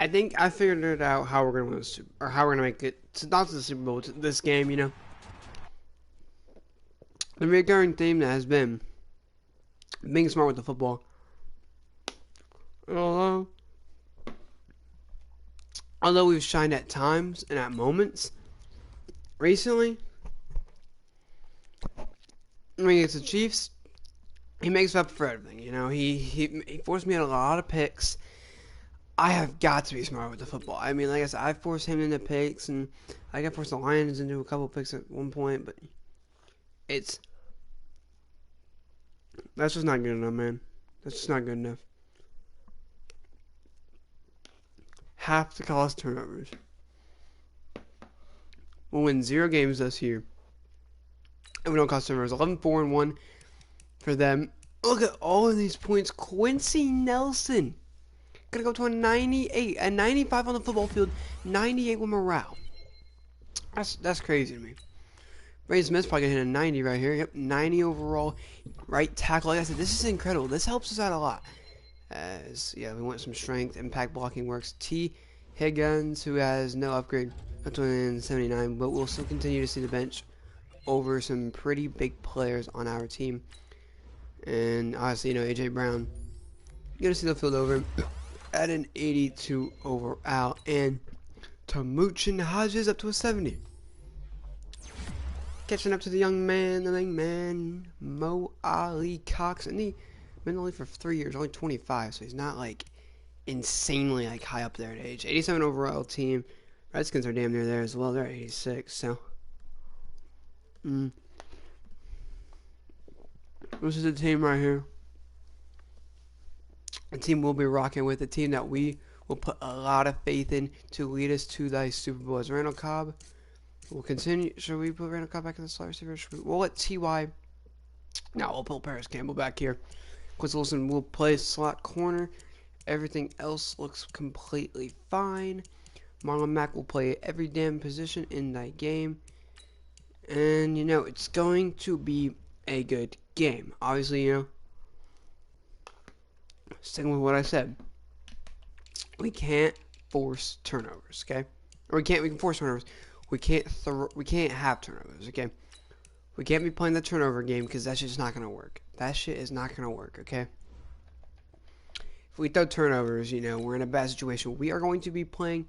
I think I figured it out how we're gonna win or how we're gonna make it to not to the Super Bowl, to this game. You know, the recurring theme that has been being smart with the football. Although, although we've shined at times and at moments recently, when it's the Chiefs, he makes up for everything. You know, he forced me at a lot of picks. I have got to be smart with the football. I mean, like I said, I forced him into picks, and I got forced the Lions into a couple picks at one point, but it's that's just not good enough, man. That's just not good enough. Have to cause turnovers. We'll win 0 games this year, and we don't cause turnovers. 11-4-1 for them. Look at all of these points. Quincy Nelson gonna go to a 98, a 95 on the football field, 98 with morale. That's crazy to me. Ray Smith's probably gonna hit a 90 right here. Yep, 90 overall. Right tackle. Like I said, this is incredible. This helps us out a lot. As yeah, we want some strength. Impact blocking works. T. Higgins, who has no upgrade, that's only 79, but we'll still continue to see the bench over some pretty big players on our team. And obviously, you know, AJ Brown, you're gonna see the field over at an 82 overall, and Tamuchin Hodges up to a 70. Catching up to the young man, the main man, Mo Ali Cox, and he been only for 3 years, only 25, so he's not like insanely like high up there at age. 87 overall team. Redskins are damn near there as well. They're at 86, so this is the team right here. A team we'll be rocking with, a team that we will put a lot of faith in to lead us to the Super Bowl. As Randall Cobb will continue. Should we put Randall Cobb back in the slot receiver? We'll let T.Y. No, we'll put Paris Campbell back here. Quincy Wilson will play slot corner. Everything else looks completely fine. Marlon Mack will play every damn position in that game. And, you know, it's going to be a good game. Obviously, you know, sticking with what I said, we can't force turnovers, okay? Or we can force turnovers. We can't have turnovers, okay? We can't be playing the turnover game because that's just not going to work. That shit is not going to work, okay? If we throw turnovers, you know, we're in a bad situation. We are going to be playing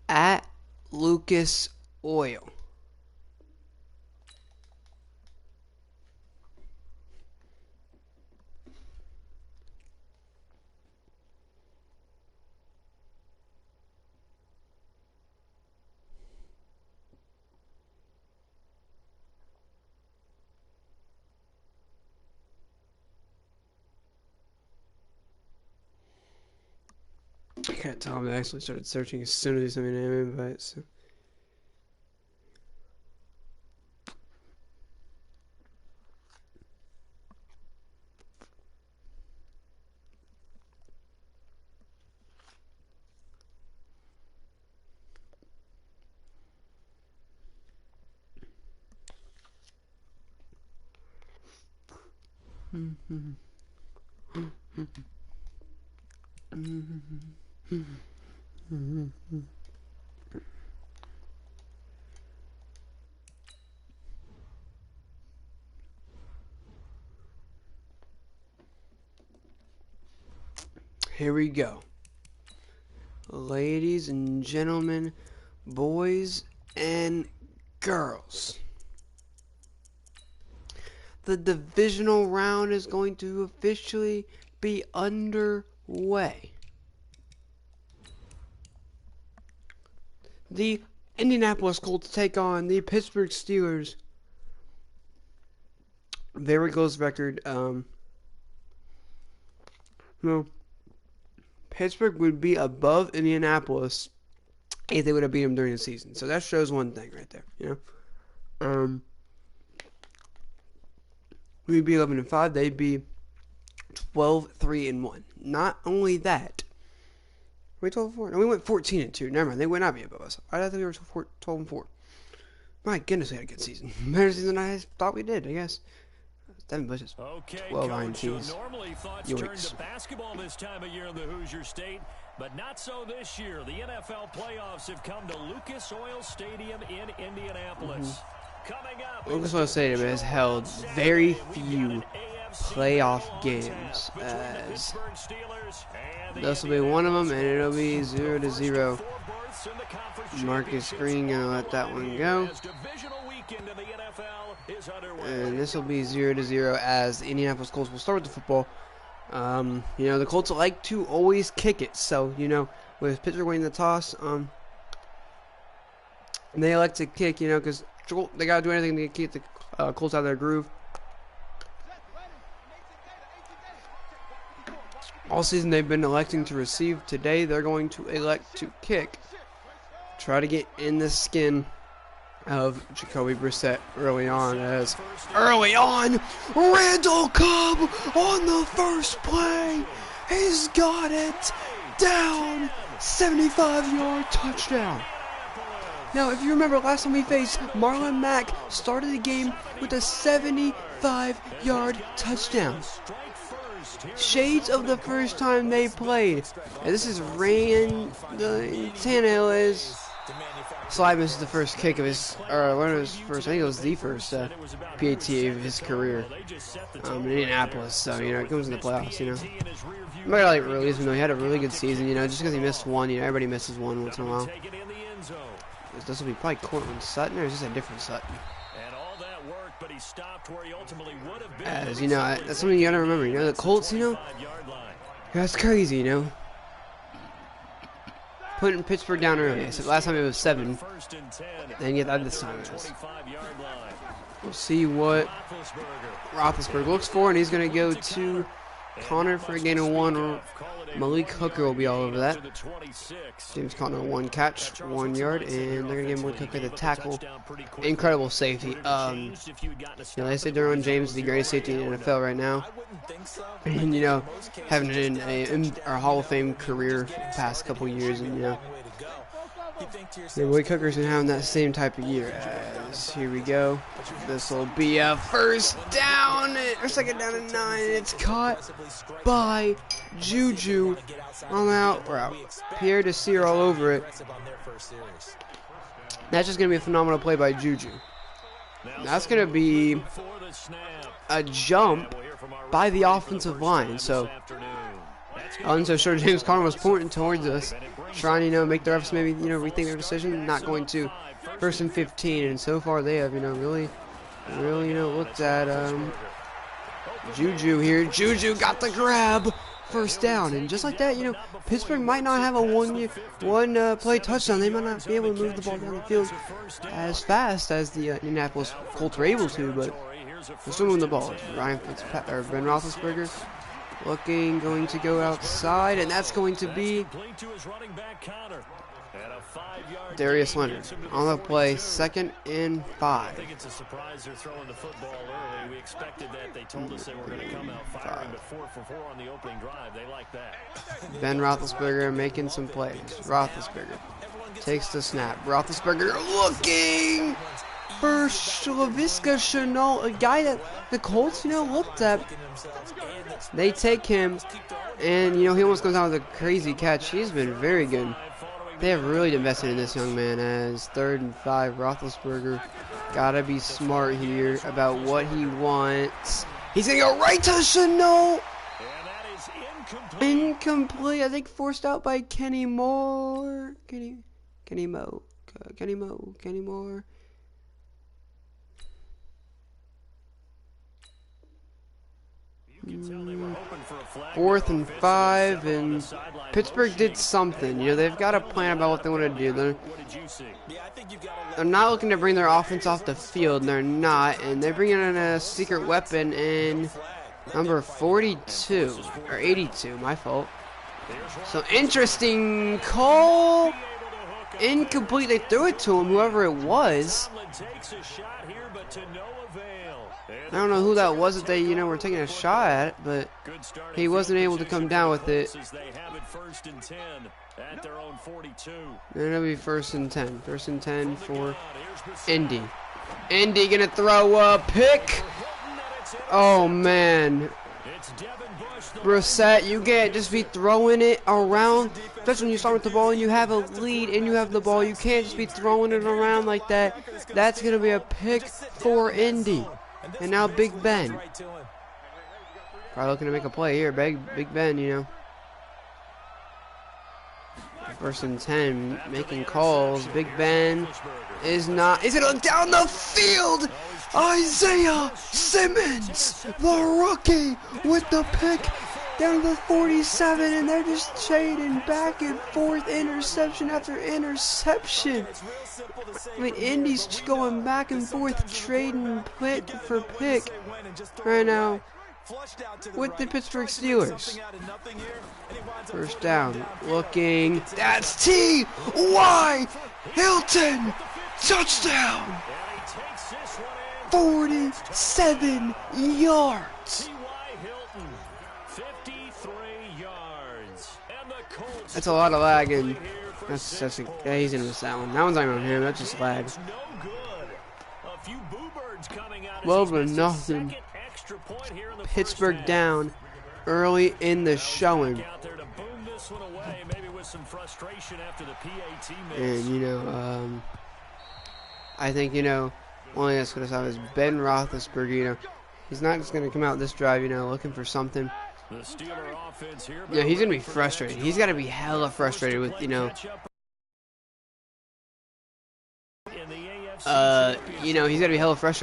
at Lucas Oil. I can't tell him I actually started searching as soon as he sent me an invite, so. Here we go. Ladies and gentlemen, boys and girls. The divisional round is going to officially be underway. The Indianapolis Colts take on the Pittsburgh Steelers. There it goes record. No. Pittsburgh would be above Indianapolis if they would have beat them during the season. So that shows one thing right there, you know. We'd be 11-5. They'd be 12-3-1. Not only that, were we 12-4? No, we went 14-2. Never mind. They would not be above us. I thought we were 12-4. My goodness, we had a good season. Better season than I thought we did, I guess. Devin Bush is 12 INTs. Normally thoughts turn to basketball this time of year in the Hoosier State. But not so this year. The NFL playoffs have come to Lucas Oil Stadium in Indianapolis. Coming up, Lucas Oil Stadium has held very few playoff games, as this will be one of them, and it'll be 0-0. Marcus Green gonna let that one go, and this will be 0-0 as the Indianapolis Colts will start with the football. You know, the Colts like to always kick it, so you know, with Pittsburgh winning the toss, they like to kick, you know, because they gotta do anything to keep the Colts out of their groove. All season they've been electing to receive. Today they're going to elect to kick. Try to get in the skin of Jacoby Brissett early on, as Randall Cobb on the first play. He's got it down. 75-yard touchdown. Now, if you remember last time we faced, Marlon Mack started the game with a 75-yard touchdown. Shades of the first time they played. And this is Tannehill is. Slide misses the first kick of his, or one of his first, I think it was the first PAT of his career in Indianapolis. So, you know, it comes in the playoffs, you know. I'm not gonna like release him though. He had a really good season, you know, just because he missed one. You know, everybody misses one once in a while. This will be probably Cortland Sutton, or is this a different Sutton? As you know, that's something you gotta remember. You know, the Colts, you know, that's crazy, you know. Putting Pittsburgh down early. So last time it was 7. And yet this time it is. We'll see what Roethlisberger looks for, and he's going to go to Connor for a gain of 1. Malik Hooker will be all over that. James Conner, 1 catch, 1 yard, and they're going to give Malik Hooker the tackle. Incredible safety. You know, they say Derwin James is the greatest safety in the NFL right now. And, you know, having a Hall of Fame career the past couple years, and, you know, Malik Hooker's been having that same type of year. As here we go. This will be a first down, or second down and 9. It's caught by Juju on the out route. Pierre Desir all over it. That's just going to be a phenomenal play by Juju. That's going to be a jump by the offensive line. So, I'm so sure James Conner was pointing towards us, trying, you know, make the refs maybe, you know, rethink their decision. Not going to. 1st and 15, and so far they have, you know, really, you know, looked at Juju here. Juju got the grab, first down, and just like that, you know, Pittsburgh might not have a one play touchdown. They might not be able to move the ball down the field as fast as the Indianapolis Colts were able to, but they're still moving the ball. Ben Roethlisberger going to go outside, and that's going to be Darius Leonard on the play, 2nd and 5. I think it's a surprise they're throwing the football early. We expected that. They told us they were going to come out firing, but 4 for 4 on the opening drive. They like that. Ben Roethlisberger making some plays. Roethlisberger takes the snap. Roethlisberger looking for Laviska Shenault, a guy that the Colts, you know, looked at. They take him, and, you know, he almost goes out with a crazy catch. He's been very good. They have really invested in this young man. As 3rd and 5, Roethlisberger gotta be smart here about what he wants. He's gonna go right to Shenault. Incomplete. I think forced out by Kenny Moore. Kenny Moore. 4th and 5, and Pittsburgh did something. You know, they've got a plan about what they want to do. They're not looking to bring their offense off the field, and they're not. And they're bringing in a secret weapon in number 42, or 82, my fault. So, interesting call. Incomplete. They threw it to him, whoever it was. I don't know who that was that they, you know, were taking a shot at, but he wasn't able to come down with it. And it'll be 1st and 10. 1st and 10 for Indy. Indy gonna throw a pick. Oh man. Brissett, you can't just be throwing it around, especially when you start with the ball and you have a lead and you have the ball. You can't just be throwing it around like that. That's going to be a pick for Indy. And now Big Ben. Probably looking to make a play here. Big Ben, you know. First and 10, making calls. Big Ben is not. Is it down the field? Isaiah Simmons, the rookie, with the pick down to the 47, and they're just trading back and forth, interception after interception. I mean, Indy's going back and forth, trading pick for pick right now with the Pittsburgh Steelers. First down, looking, that's T.Y. Hilton, touchdown, 47 yards. That's a lot of lag, and yeah, he's gonna miss that one. That one's not even on him, that's just lag. Well, but nothing. Pittsburgh down early in the showing. And, you know, I think, you know, only that's going to stop is Ben Roethlisberger, you know. He's not just going to come out this drive, you know, looking for something. Yeah, he's going to be frustrated. He's got to be hella frustrated with, you know, he's got to be hella frustrated.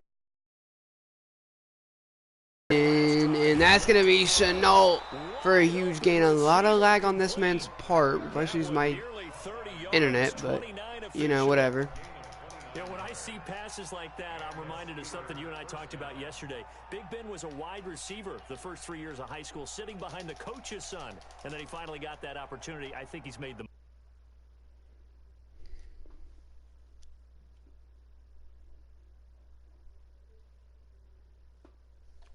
And that's going to be Chenault for a huge gain. A lot of lag on this man's part. If I use my internet, but, you know, whatever. You know, when I see passes like that, I'm reminded of something you and I talked about yesterday. Big Ben was a wide receiver the first 3 years of high school, sitting behind the coach's son. And then he finally got that opportunity. I think he's made the...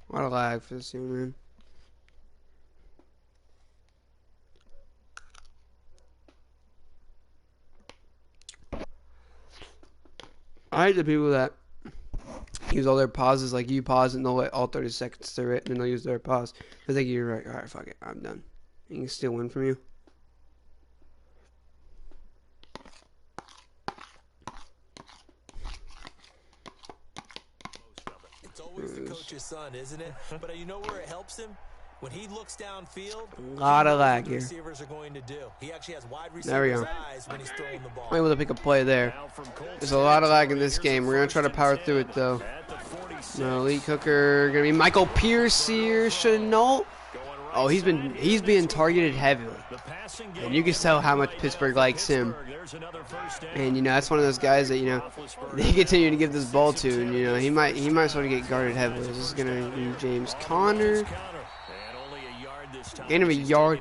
A lot of lag for this team, man. I hate the people that use all their pauses like you pause and they'll wait all 30 seconds to it and then they'll use their pause. I think you're right. Alright, fuck it. I'm done. You can still win from you. It's always the coach's son, isn't it? But you know where it helps him? When he looks downfield, a lot of lag here. Receivers are going to do. He actually has wide there we go. eyes when he's throwing the ball. I'm able to pick a play there. There's a lot of lag in this game. We're going to try to power through it, though. No, Lee Cooker, going to be Michael Pierce here. Chenault. Oh, he's being targeted heavily. And you can tell how much Pittsburgh likes him. And, you know, that's one of those guys that, you know, they continue to give this ball to. And, you know, he might sort of get guarded heavily. This is going to be James Conner. Gain of a yard.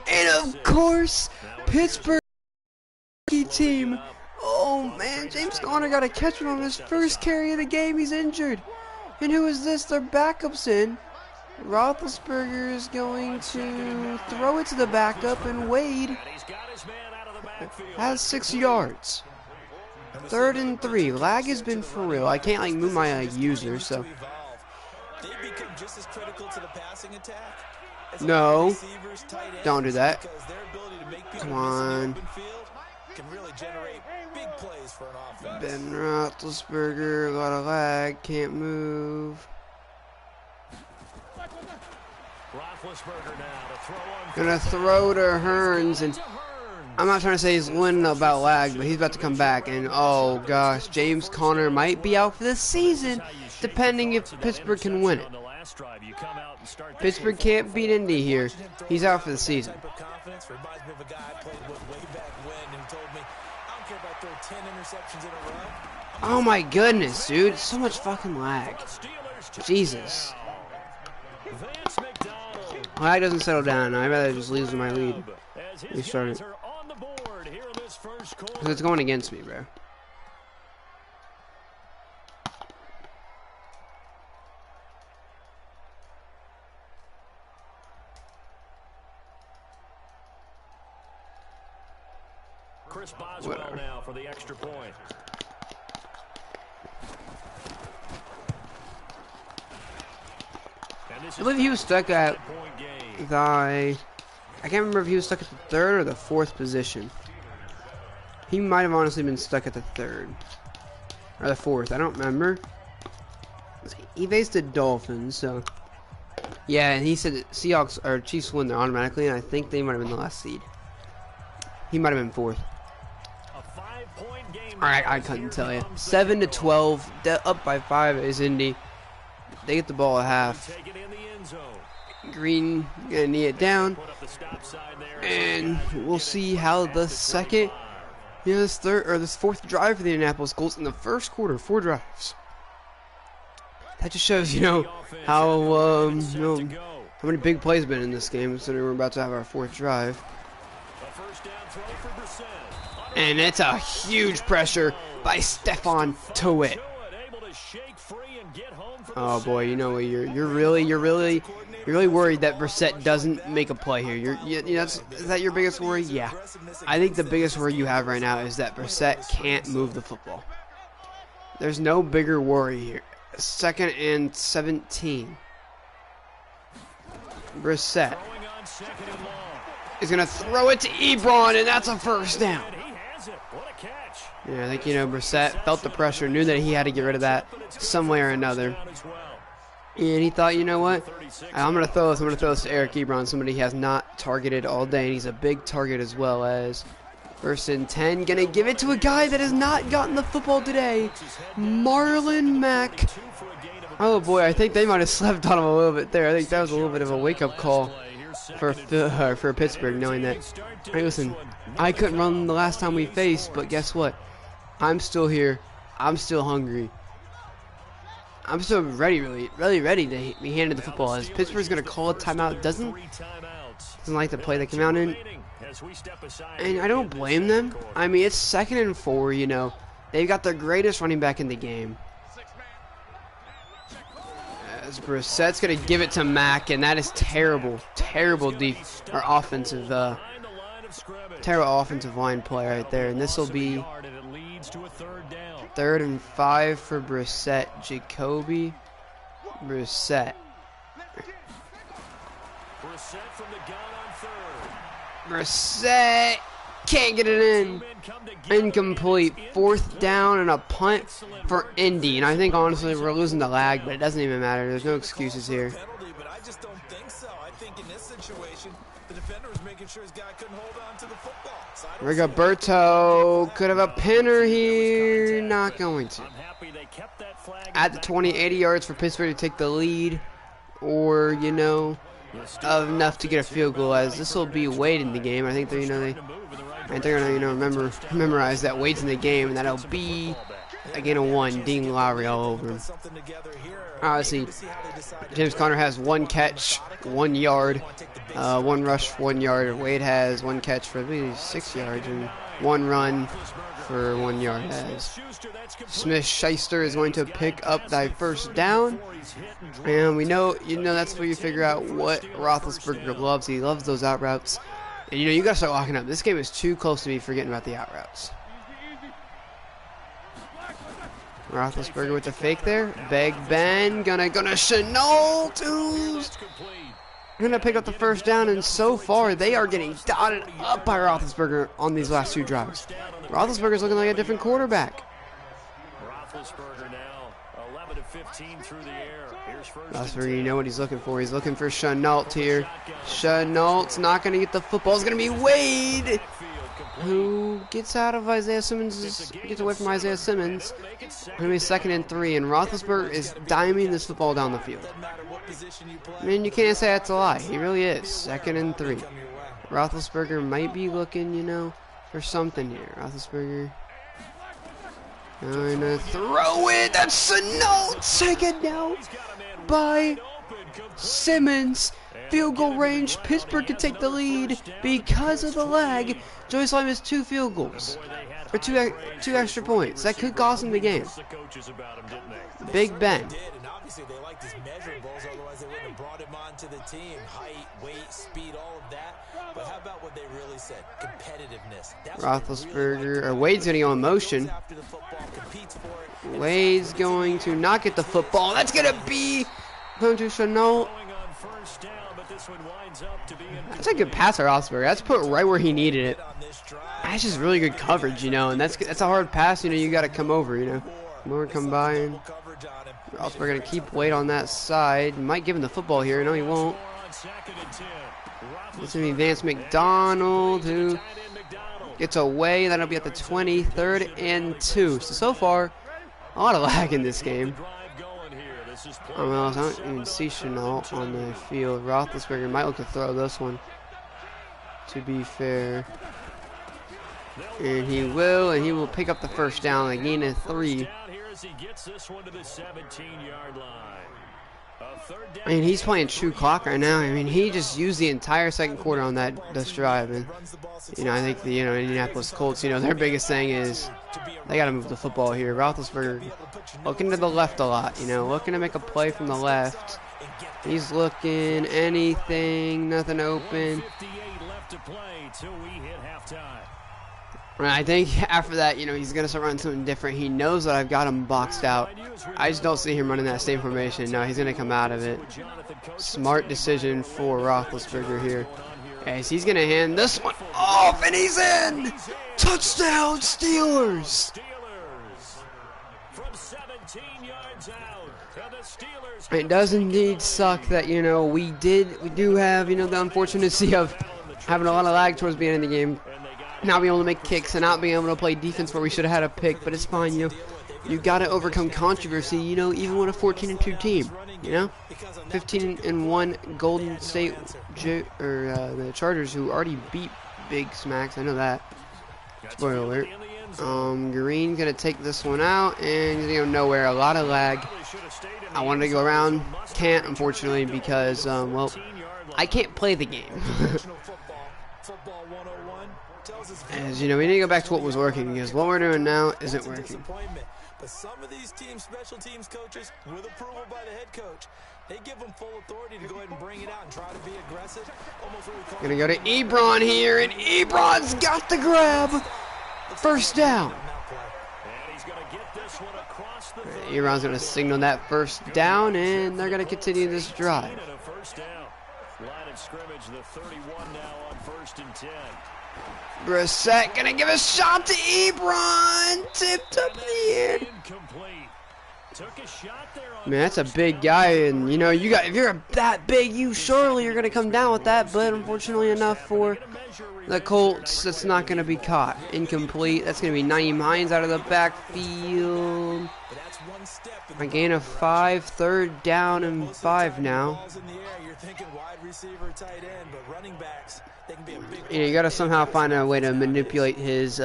And, of course, Pittsburgh team. Oh, man, James Conner got a catch on his first carry of the game. He's injured. And who is this? Their backup's in. Roethlisberger is going to throw it to the backup, and Wade has 6 yards. 3rd and 3. Lag has been for real. I can't, like, move my user, so. No. Don't do that. Come on. Ben Roethlisberger, a lot of lag, can't move. Gonna throw to Hearns, and I'm not trying to say he's winning about lag, but he's about to come back, and oh gosh, James Conner might be out for the season, depending if Pittsburgh can win it. Pittsburgh can't beat Indy here. He's out for the season. Oh my goodness, dude, so much fucking lag. Jesus. Lag doesn't settle down. I'd rather just lose my lead. Restart it. Because it's going against me, bro. Chris Boswell now for the extra point. I believe he was stuck at I can't remember if he was stuck at the third or the fourth position. He might have honestly been stuck at the third. Or the fourth, I don't remember. He faced the Dolphins, so... Yeah, and he said Seahawks or Chiefs win there automatically, and I think they might have been the last seed. He might have been fourth. Alright, I couldn't tell you. 7-12, up by 5 is Indy. They get the ball at half. Green gonna knee it down, and we'll see how the second, this fourth drive for the Indianapolis Colts in the first quarter, 4 drives. That just shows, how many big plays have been in this game. So we're about to have our 4th drive. And it's a huge pressure by Stephon Tuitt. Oh boy, you're really worried that Brissett doesn't make a play here. Is that your biggest worry? Yeah. I think the biggest worry you have right now is that Brissett can't move the football. There's no bigger worry here. 2nd and 17. Brissett is going to throw it to Ebron, and that's a first down. Yeah, I think, Brissett felt the pressure, knew that he had to get rid of that some way or another. And he thought, you know what? I'm going to throw this to Eric Ebron, somebody he has not targeted all day, and he's a big target as well. As 1st and 10, going to give it to a guy that has not gotten the football today, Marlon Mack. Oh boy, I think they might have slept on him a little bit there. I think that was a little bit of a wake-up call for Pittsburgh, knowing that, hey, listen, I couldn't run the last time we faced, but guess what? I'm still here. I'm still hungry. I'm still ready, really ready to be handed the football. As Pittsburgh's going to call a timeout, doesn't like the play they came out in. And I don't blame them. I mean, it's 2nd and 4, They've got their greatest running back in the game. As Brissett's going to give it to Mack, and that is terrible offensive line play right there. And this will be 3rd and 5 for Brissett. Jacoby Brissett. Brissett can't get it in. Incomplete. 4th down and a punt for Indy. And I think honestly we're losing the lag, but it doesn't even matter. There's no excuses here. Rigoberto could have a pinner here. Not going to. At the 20, 80 yards for Pittsburgh to take the lead. Or, enough to get a field goal, as this will be Wade in the game. I think they're gonna memorize that Wade's in the game, and that'll be again a 1. Dean Lowry all over him. Obviously, James Conner has 1 catch, 1 yard, 1 rush, 1 yard. Wade has 1 catch for I believe 6 yards and 1 run for 1 yard. As Smith-Schuster is going to pick up that 1st down. And we know, that's where you figure out what Roethlisberger loves. He loves those out routes. And, you got to start locking up. This game is too close to me forgetting about the out routes. Roethlisberger with the fake there. Big Ben gonna Chenault. Gonna pick up the 1st down, and so far they are getting dotted up by Roethlisberger on these last 2 drives. Roethlisberger's looking like a different quarterback. Roethlisberger now 11 of 15 through the air. That's where you know what he's looking for. He's looking for Chenault here. Chenault's not going to get the football. It's going to be Wade, who gets out of Isaiah Simmons, gets away from Isaiah Simmons. It's going to be 2nd and 3, and Roethlisberger is diming this football down the field. I mean, you can't say that's a lie. He really is. 2nd and 3. Roethlisberger might be looking, for something here. Roethlisberger going to throw it. That's Chenault. Taken down by Simmons. Field goal range. Pittsburgh can take the lead because of the lag. Joey Slye missed 2 field goals for two extra points. That could cost him the game. Big Ben. They liked his measurables, otherwise they wouldn't have brought him onto the team. Height, weight, speed, all of that. But how about what they really said? Competitiveness. Roethlisberger, or Wade's going to go in motion. Wade's going to not get the football. That's going to be going to Chenault. That's a good pass, Roethlisberger. That's put right where he needed it. That's just really good coverage, you know, and that's a hard pass, you know, you got to come over, you know. Come over, come by, and Roethlisberger going to keep weight on that side. Might give him the football here. No, he won't. It's going to be Vance McDonald, who gets away. That'll be at the 20, 3rd and 2. So far, a lot of lag in this game. I don't even see Chanel on the field. Roethlisberger might look to throw this one, to be fair. And he will pick up the first down, a gain of 3. I mean, he's playing true clock right now. I mean, he just used the entire second quarter on this drive, and you know, I think the Indianapolis Colts, you know, their biggest thing is they got to move the football here. Roethlisberger looking to the left a lot, you know, looking to make a play from the left. He's looking anything, nothing open. I think after that, you know, he's going to start running something different. He knows that I've got him boxed out. I just don't see him running that same formation. No, he's going to come out of it. Smart decision for Roethlisberger here. As he's going to hand this one off, and he's in! Touchdown, Steelers! It does indeed suck that, you know, we do have, you know, the unfortunacy of having a lot of lag towards the end of the game. Not being able to make kicks and not being able to play defense where we should have had a pick, but it's fine, you know. You got to overcome controversy, you know, even with a 14-2 team, you know. 15-1 Golden State the Chargers, who already beat Big Smacks. I know that. Spoiler alert. Green's gonna take this one out, and he's gonna go nowhere. A lot of lag. I wanted to go around, can't, unfortunately, because well, I can't play the game. As you know, we need to go back to what was working, because what we're doing now isn't working. But some of these teams, special teams coaches, with approval by the head coach, they give them full authority to go ahead and bring it out and try to be aggressive. Gonna go to Ebron here, and Ebron's got the grab. First down. Ebron's gonna signal that first down, and they're gonna continue this drive. Brissett gonna give a shot to Ebron. Tipped up in the air. Man, that's a big guy, and you know, if you're that big, surely you're gonna come down with that. But unfortunately enough for the Colts, that's not gonna be caught. Incomplete. That's gonna be Naeem Hines out of the backfield. A gain of 5, 3rd down and 5 now. You know, you gotta somehow find a way to manipulate his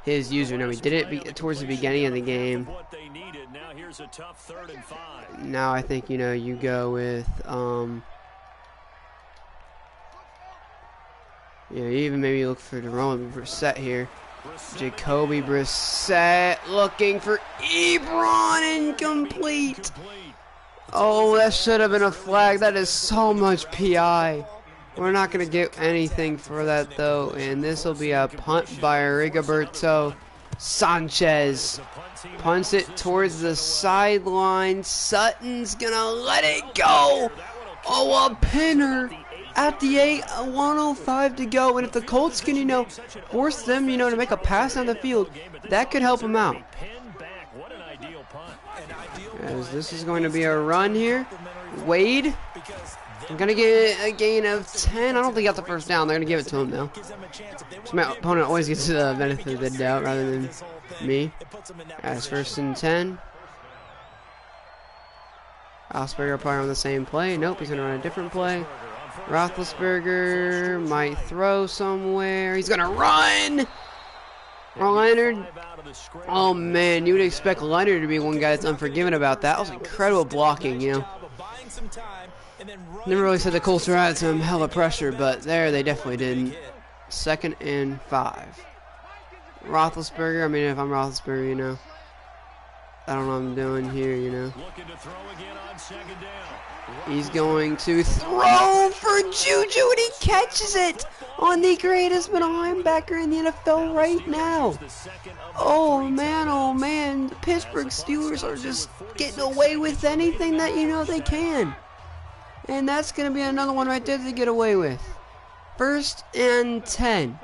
username. He did it towards the beginning of the game. Now I think, you know, you go with you know, even maybe look for Jerome Brissett here. Jacoby Brissett looking for Ebron, incomplete. Oh, that should have been a flag. That is so much PI. We're not going to get anything for that, though, and this will be a punt by Rigoberto Sanchez. Punts it towards the sideline. Sutton's going to let it go. Oh, a pinner at the 8, 1:05 to go, and if the Colts can, you know, force them, you know, to make a pass down the field, that could help them out. As this is going to be a run here. Wade. I'm going to get a gain of 10. I don't think he got the first down. They're going to give it to him, though. So my opponent always gets the benefit of the doubt rather than me. As 1st and 10. Roethlisberger probably on the same play. Nope, he's going to run a different play. Roethlisberger might throw somewhere. He's going to run! Leonard. Oh, man, you would expect Leonard to be one guy that's unforgiving about that. That was incredible blocking, you know. Never really said the Colts were at some hella pressure, but there they definitely didn't. 2nd and 5. Roethlisberger, I mean, if I'm Roethlisberger, you know, I don't know what I'm doing here, you know. He's going to throw for Juju, and he catches it on the greatest middle linebacker in the NFL right now. Oh, man, the Pittsburgh Steelers are just getting away with anything that, you know, they can. And that's going to be another one right there to get away with. 1st and 10.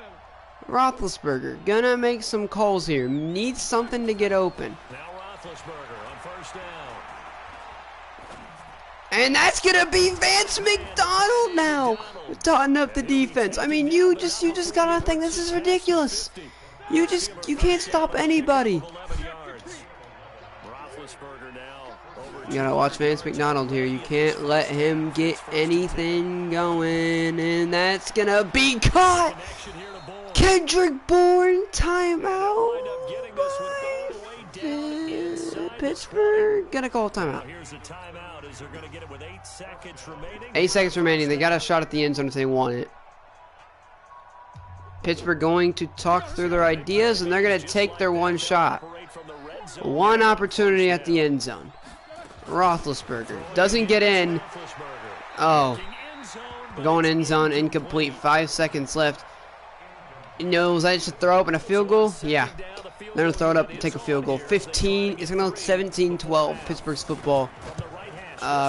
Roethlisberger gonna make some calls here. Needs something to get open. Now Roethlisberger on 1st down. And that's gonna be Vance McDonald now, totting up the defense. I mean, you just gotta think this is ridiculous. You can't stop anybody. You gotta watch Vance McDonald here. You can't let him get anything going, and that's gonna be caught. Kendrick Bourne timeout. Pittsburgh gonna call timeout. 8 seconds remaining. They got a shot at the end zone if they want it. Pittsburgh going to talk through their ideas, and they're going to take their one shot. One opportunity at the end zone. Roethlisberger doesn't get in. Oh. Going end zone, incomplete. 5 seconds left. Knows I should throw up in a field goal? Yeah. They're going to throw it up and take a field goal. 15. It's going to look 17-12. Pittsburgh's football.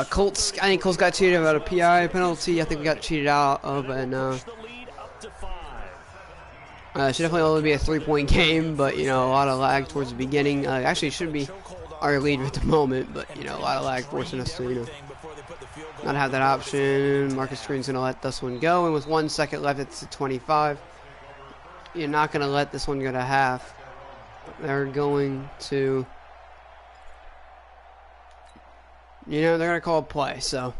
Colts. I think Colts got cheated about a PI penalty. I think we got cheated out of an. Should definitely only be a 3-point game, but you know, a lot of lag towards the beginning. Actually, it should be our lead at the moment, but you know, a lot of lag forcing us to not have that option. Marcus Green's gonna let this one go, and with 1 second left, it's a 25. You're not gonna let this one go to half. They're going to, they're gonna call a play. So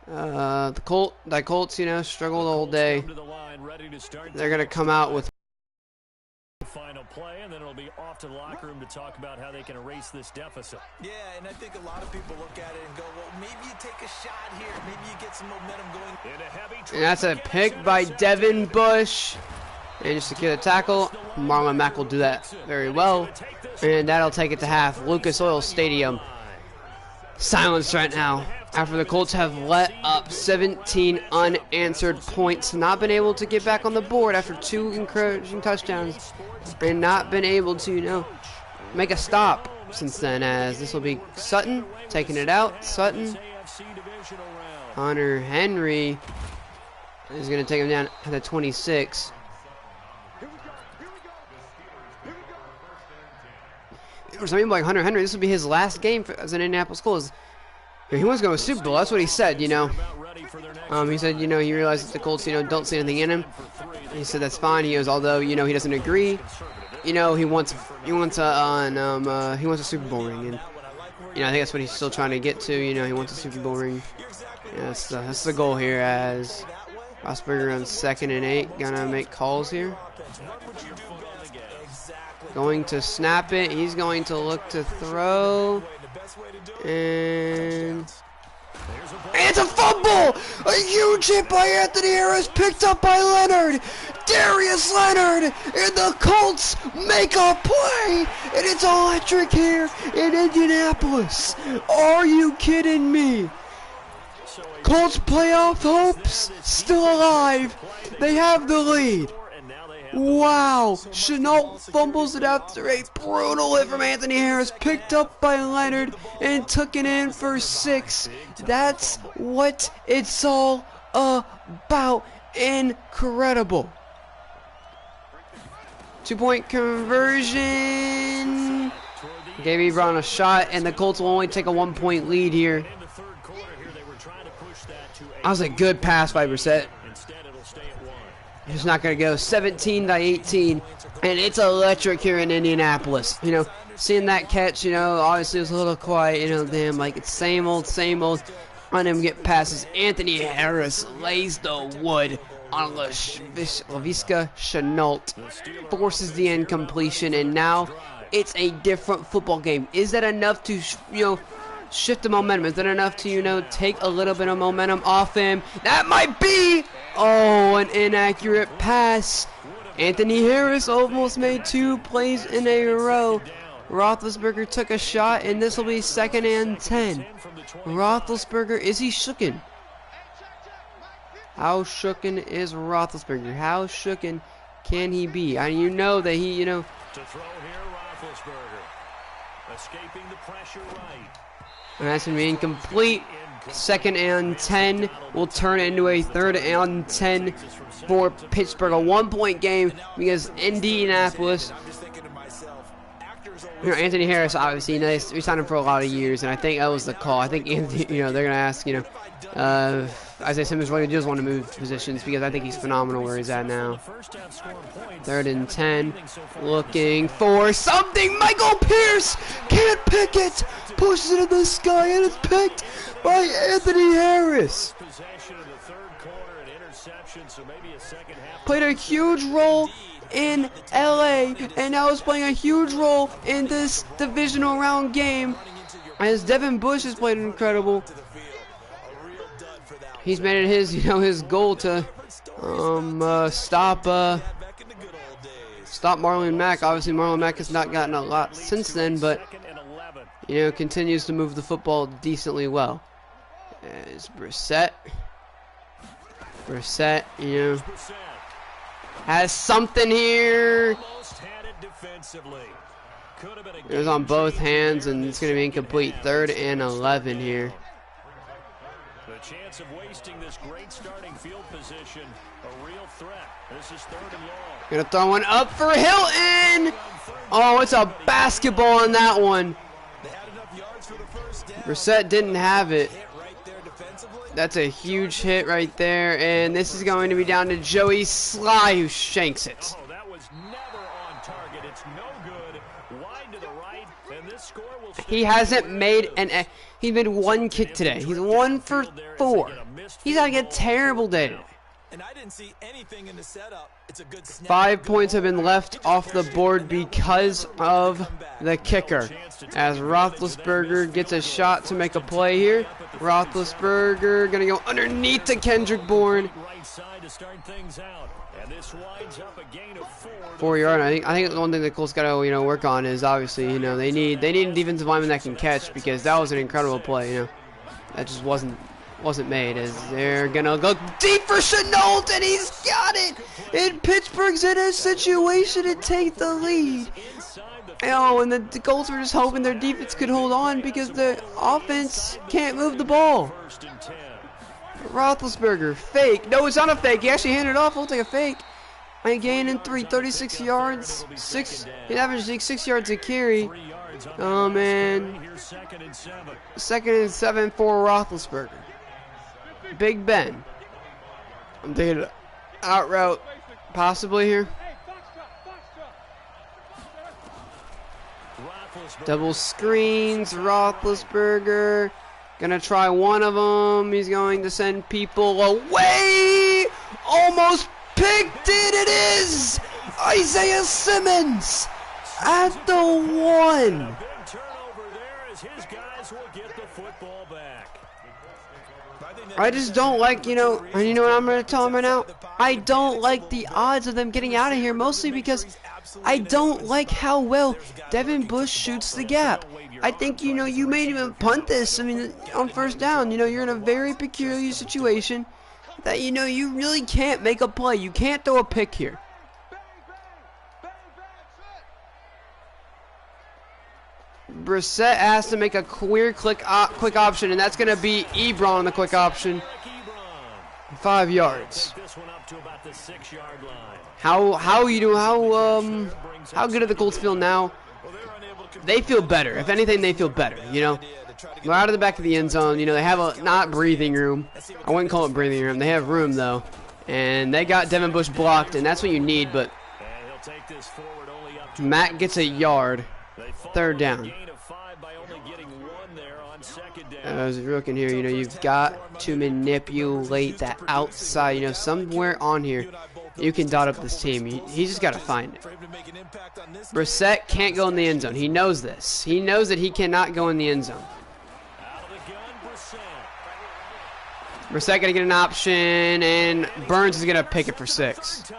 the Colts, struggled all day. They're gonna come out with final play, and then it'll be off to the locker room to talk about how they can erase this deficit. Yeah, and I think a lot of people look at it and go, well, maybe you take a shot here, maybe you get some momentum going. And that's a pick by Devin Bush. And just secure the tackle. Marlon Mack will do that very well. And that'll take it to half. Lucas Oil Stadium silenced right now after the Colts have let up 17 unanswered points. Not been able to get back on the board after 2 encouraging touchdowns. And not been able to, make a stop since then, as this will be Sutton taking it out. Sutton. Hunter Henry is going to take him down at the 26. For some people like Hunter Henry, this will be his last game as an Indianapolis Colts. He wants to go to Super Bowl. That's what he said, He said, he realized that the Colts, don't see anything in him. He said that's fine. He goes, although, he doesn't agree. He wants a Super Bowl ring, and I think that's what he's still trying to get to. He wants a Super Bowl ring. Yeah, that's the goal here. As Roethlisberger on 2nd and 8, gonna make calls here. Going to snap it. He's going to look to throw. And it's a fumble! A huge hit by Anthony Harris, picked up by Leonard. Darius Leonard, and the Colts make a play, and it's electric here in Indianapolis. Are you kidding me? Colts playoff hopes still alive. They have the lead. Wow, Chenault fumbles it after a brutal hit from Anthony Harris, picked up by Leonard and took it in for 6. That's what it's all about. Incredible. 2-point conversion. Gave Ebron a shot, and the Colts will only take a 1-point lead here. That was a good pass by Brissett. It's not going to go. 17-18, and it's electric here in Indianapolis. Seeing that catch, obviously it was a little quiet. Damn, like it's same old. On him get passes. Anthony Harris lays the wood on Laviska Shenault, forces the incompletion, and now it's a different football game. Is that enough to, shift the momentum? Is that enough to, take a little bit of momentum off him? That might be. Oh, an inaccurate pass. Anthony Harris almost made 2 plays in a row. Roethlisberger took a shot, and this will be 2nd and 10. Roethlisberger, is he shooken? How shooken is Roethlisberger? How shooken can he be? That he, To throw here, Roethlisberger. Escaping the pressure right. And that's going to be incomplete. 2nd and 10 will turn into a 3rd and 10 for Pittsburgh. A 1-point game because Indianapolis. You know, Anthony Harris, obviously, you know, we signed him for a lot of years, and I think that was the call. I think Anthony, you know, they're going to ask, you know, Isaiah Simmons really does want to move positions because I think he's phenomenal where he's at now. 3rd and 10, looking for something. Michael Pierce can't pick it, pushes it in the sky, and it's picked by Anthony Harris. Played a huge role in LA, and now is playing a huge role in this divisional round game, as Devin Bush has played incredible. He's made it his, you know, his goal to stop Marlon Mack. Obviously, Marlon Mack has not gotten a lot since then, but you know, continues to move the football decently well. As Brissett, you know, has something here. It was on both hands, and it's going to be incomplete. 3rd and 11 here. The chance of wasting this great starting field position, a real threat. This is 3rd and long. Gonna throw one up for Hilton. Oh, it's a basketball on that one. Brissett didn't have it. That's a huge hit right there, and this is going to be down to Joey Sly, who shanks it. Oh, that was never on target. It's no good. Wide to the right, and this score will he hasn't made he made 1 kick today. He's 1 for 4. He's having a terrible day today. And I didn't see anything in the setup. It's a good snap. 5 points have been left off the board because of the kicker. As Roethlisberger gets a shot to make a play here. Roethlisberger gonna go underneath to Kendrick Bourne. 4 yard. I think the one thing the Colts gotta, you know, work on is obviously, you know, they need a defensive lineman that can catch, because that was an incredible play. You know, that just wasn't made, as they're gonna go deep for Chenault, and he's got it. And Pittsburgh's in a situation to take the lead. Oh, and the Colts were just hoping their defense could hold on because the offense can't move the ball. Roethlisberger, fake. No, it's not a fake. He actually handed it off. We'll take a fake. I gaining 36 yards. He's averaging 6 yards a carry. Oh, man. 2nd and 7 for Roethlisberger. Big Ben. I'm thinking out route possibly here. Double screens. Roethlisberger gonna try one of them. He's going to send people away. Almost picked it. It is Isaiah Simmons at the 1. I just don't like, you know, and you know what I'm going to tell him right now? I don't like the odds of them getting out of here, mostly because I don't like how well Devin Bush shoots the gap. I think, you know, you may even punt this. I mean, on 1st down, you know, you're in a very peculiar situation that, you know, you really can't make a play. You can't throw a pick here. Brissett has to make a quick option, and that's going to be Ebron on the quick option. 5 yards. How you do? How good do the Colts feel now? They feel better. If anything, they feel better. You know, they're out of the back of the end zone. You know, they have a not breathing room. I wouldn't call it breathing room. They have room though, and they got Devin Bush blocked, and that's what you need. But Matt gets a yard. 3rd down. As you're looking here, you know, you've got to manipulate that outside. You know, somewhere on here, you can dot up this team. He just got to find it. Brissett can't go in the end zone. He knows this. He knows that he cannot go in the end zone. Brissett going to get an option, and Burns is going to pick it for 6.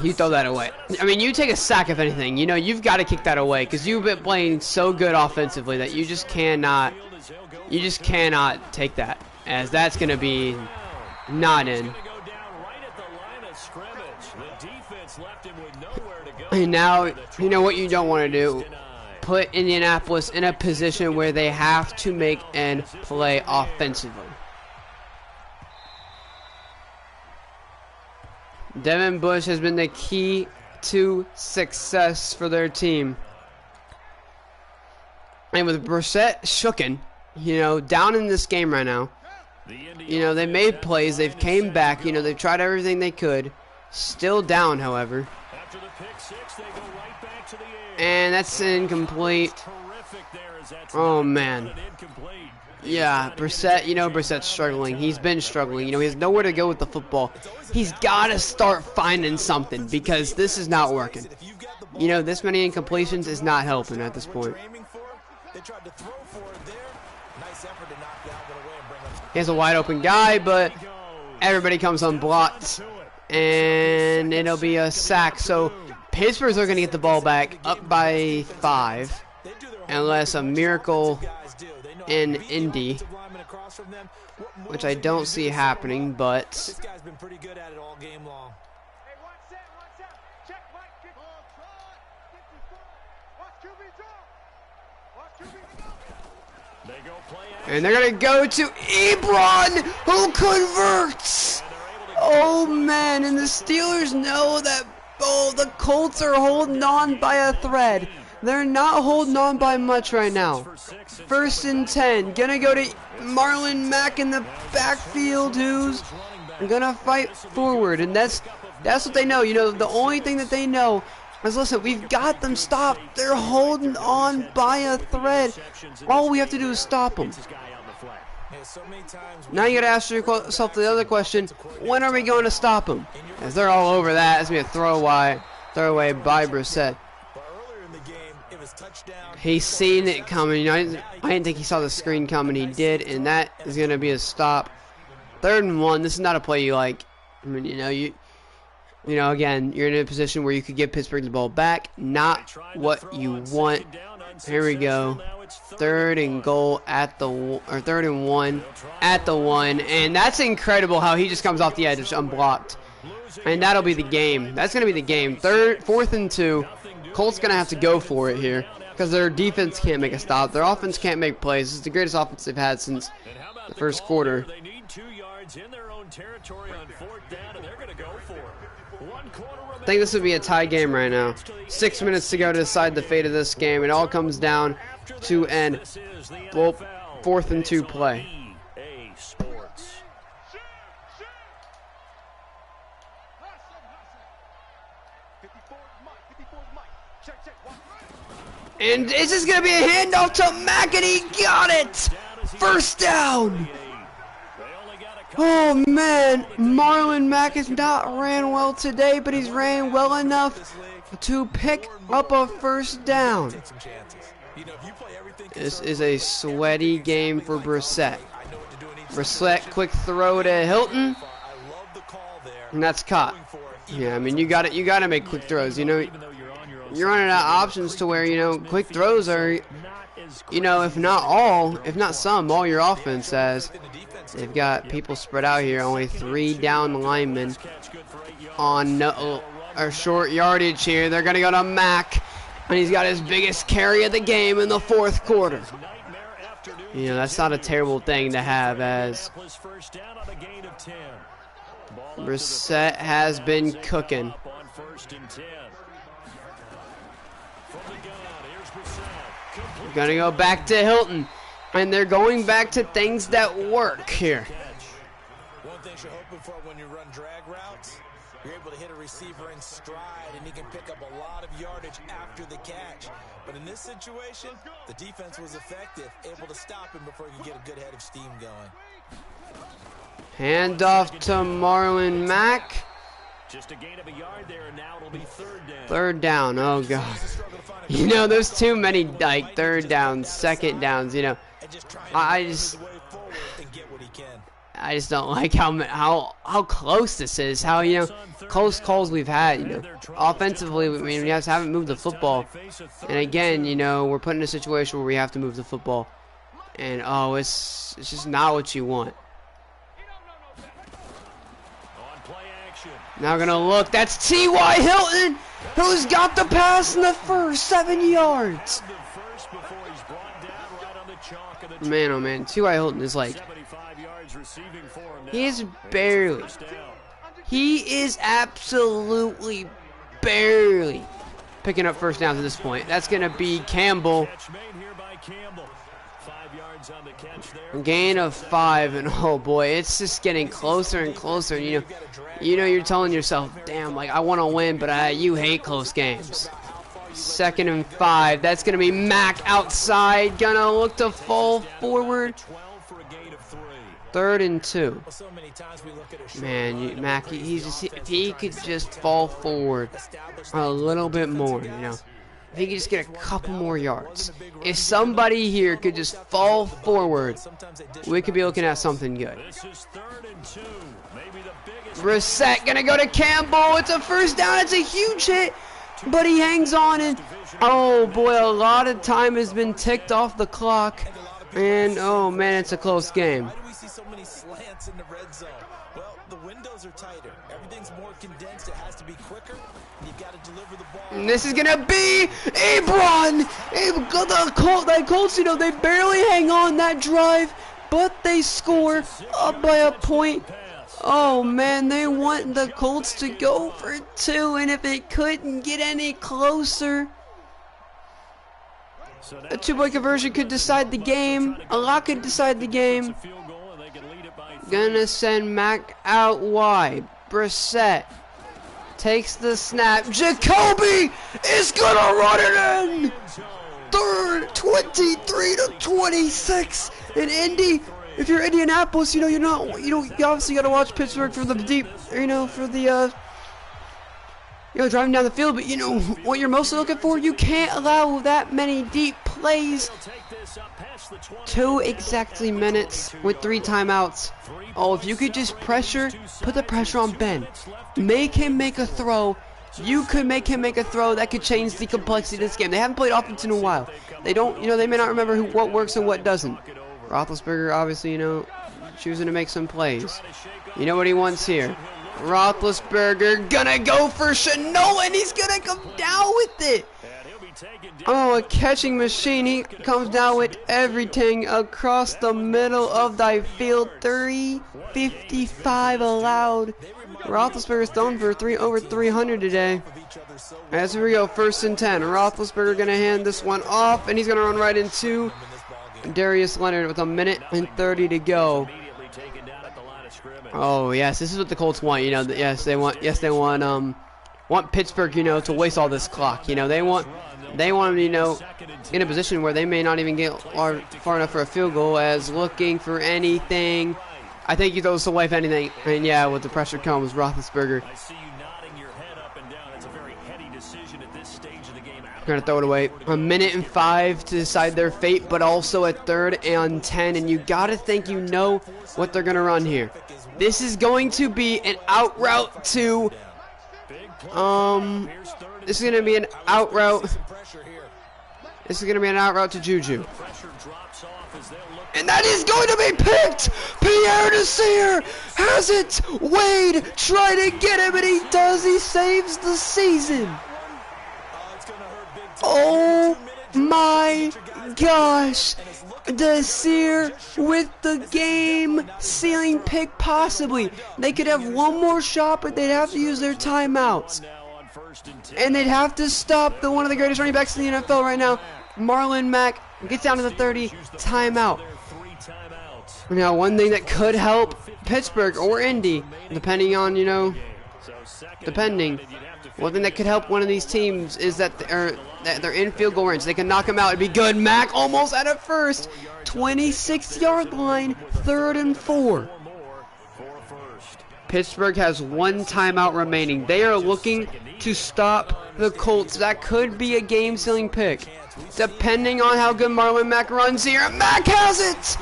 You throw that away. I mean, you take a sack if anything. You know, you've got to kick that away because you've been playing so good offensively that you just cannot take that, as that's going to be not in. The defense left him with nowhere to go. And now, you know what you don't want to do? Put Indianapolis in a position where they have to make and play offensively. Devin Bush has been the key to success for their team. And with Brissett shooken, you know, down in this game right now, you know, they made plays, they've came back, you know, they've tried everything they could. Still down, however. After the pick six, they go right back to the air. And that's incomplete. Oh, man. Yeah, Brissett, you know, Brissett's struggling. He's been struggling. You know, he has nowhere to go with the football. He's got to start finding something because this is not working. You know, this many incompletions is not helping at this point. He has a wide open guy, but everybody comes unblocked. And it'll be a sack. So Pittsburgh's are going to get the ball back up by 5. Unless a miracle in Indy, which I don't see happening, but This guy's been pretty good at it all game long. and they're gonna go to Ebron, who converts. Oh man, and the Steelers know that the Colts are holding on by a thread. They're not holding on by much right now. 1st and 10. Gonna go to Marlon Mack in the backfield, who's gonna fight forward. And that's what they know. You know, the only thing that they know is, listen, we've got them stopped. They're holding on by a thread. All we have to do is stop them. Now you gotta ask yourself the other question: when are we going to stop them? As they're all over that, it's gonna be a throwaway by Brissett. He's seen it coming. You know, I didn't think he saw the screen coming. He did, and that is going to be a stop. 3rd and 1. This is not a play you like. I mean, you know, again, you're in a position where you could give Pittsburgh the ball back. Not what you want. Here we go. 3rd and goal at the, or 3rd and 1 at the 1, and that's incredible how he just comes off the edge, it's unblocked, and that'll be the game. That's going to be the game. 4th and 2. Colts going to have to go for it here because their defense can't make a stop. Their offense can't make plays. This is the greatest offense they've had since the first quarter. They need 2 yards in their own territory on 4th down, and they're going to go for it. 1 quarter I think this would be a tie game right now. 6 minutes to go to decide the fate of this game. It all comes down to an 4th and 2 play. And this is going to be a handoff to Mack, and he got it! 1st down! Oh, man. Marlon Mack has not ran well today, but he's ran well enough to pick up a 1st down. This is a sweaty game for Brissett. Brissett, quick throw to Hilton, and that's caught. Yeah, I mean, you got to make quick throws. You know, you're running out of options to where, you know, quick throws are, you know, if not all your offense has. They've got people spread out here, only 3 down linemen on a short yardage here. They're going to go to Mack, and he's got his biggest carry of the game in the 4th quarter. You know, that's not a terrible thing to have, as Brissett has been cooking. Gonna go back to Hilton, and they're going back to things that work here. One thing you're hoping for when you run drag routes, you're able to hit a receiver in stride, and he can pick up a lot of yardage after the catch. But in this situation, the defense was effective, able to stop him before he could get a good head of steam going. Hand off to Marlon Mack. Just a gain of a yard there, and now it'll be 3rd down. 3rd down, oh god. You know, there's too many, like, 3rd downs, 2nd downs, you know. I just don't like how close this is, how, you know, close calls we've had, you know. Offensively, I mean, we just haven't moved the football. And again, you know, we're put in a situation where we have to move the football. And, oh, it's just not what you want. Now gonna look. That's T.Y. Hilton, who's got the pass in the first 7 yards. Man, oh man, T.Y. Hilton is like, he is absolutely barely picking up first downs at this point. That's gonna be Campbell. Gain of 5, and oh boy, it's just getting closer and closer. And you're telling yourself, damn, like I want to win, but you hate close games. 2nd and 5. That's gonna be Mack outside, gonna look to fall forward. 3rd and 2. Man, Mack, if he could just fall forward a little bit more, if he could just get a couple more yards. If somebody here could just fall forward, we could be looking at something good. Brissett gonna go to Campbell. It's a first down. It's a huge hit, but he hangs on, and oh boy, a lot of time has been ticked off the clock, and oh man, it's a close game. Why do we see so many slants in the red zone? Well, the windows are tighter. Everything's more condensed. It has to be quicker. You've got to deliver the ball. And this is gonna be Ebron. The Colts, they barely hang on that drive, but they score up by a point. Oh man, they want the Colts to go for 2, and if it couldn't get any closer, a 2-point conversion could decide the game. A lot could decide the game. Gonna send Mack out wide. Brissett takes the snap. Jacoby is gonna run it in. 23-26. And Indy, if you're Indianapolis, you obviously got to watch Pittsburgh for the deep, for the, driving down the field. But what you're mostly looking for, you can't allow that many deep plays. 2 exactly minutes with 3 timeouts. Oh, if you could just put the pressure on Ben. Make him make a throw. You could make him make a throw that could change the complexity of this game. They haven't played offense in a while. They don't, they may not remember what works and what doesn't. Roethlisberger, obviously, choosing to make some plays. You know what he wants here. Roethlisberger gonna go for Shenault, and he's gonna come down with it. Oh, a catching machine. He comes down with everything across the middle of the field. 3:55 allowed. Roethlisberger's thrown for over 300 today. As we go, 1st and 10. Roethlisberger gonna hand this one off, and he's gonna run right into Darius Leonard with 1:30 to go. Oh yes, this is what the Colts want. Yes, they want Pittsburgh, to waste all this clock. They want them, in a position where they may not even get far enough for a field goal, as looking for anything. I think he throws away if anything, and yeah, with the pressure comes Roethlisberger. Going to throw it away. 1:05 to decide their fate, but also a 3rd and 10, and you got to think what they're going to run here. This is going to be an out route to this is going to be an out route. This is going to be an out route to Juju. And that is going to be picked. Pierre Desir has it. Wade trying to get him, and he does. He saves the season. Oh my gosh. Desir with the game-sealing pick, possibly. They could have one more shot, but they'd have to use their timeouts. And they'd have to stop one of the greatest running backs in the NFL right now. Marlon Mack gets down to the 30, timeout. Now, one thing that could help Pittsburgh or Indy, depending on, one thing that could help one of these teams is that they're in field goal range. They can knock them out. It'd be good. Mack almost at a first. 26-yard line, 3rd and 4. Pittsburgh has 1 timeout remaining. They are looking to stop the Colts. That could be a game-sealing pick, depending on how good Marlon Mack runs here. Mack has it!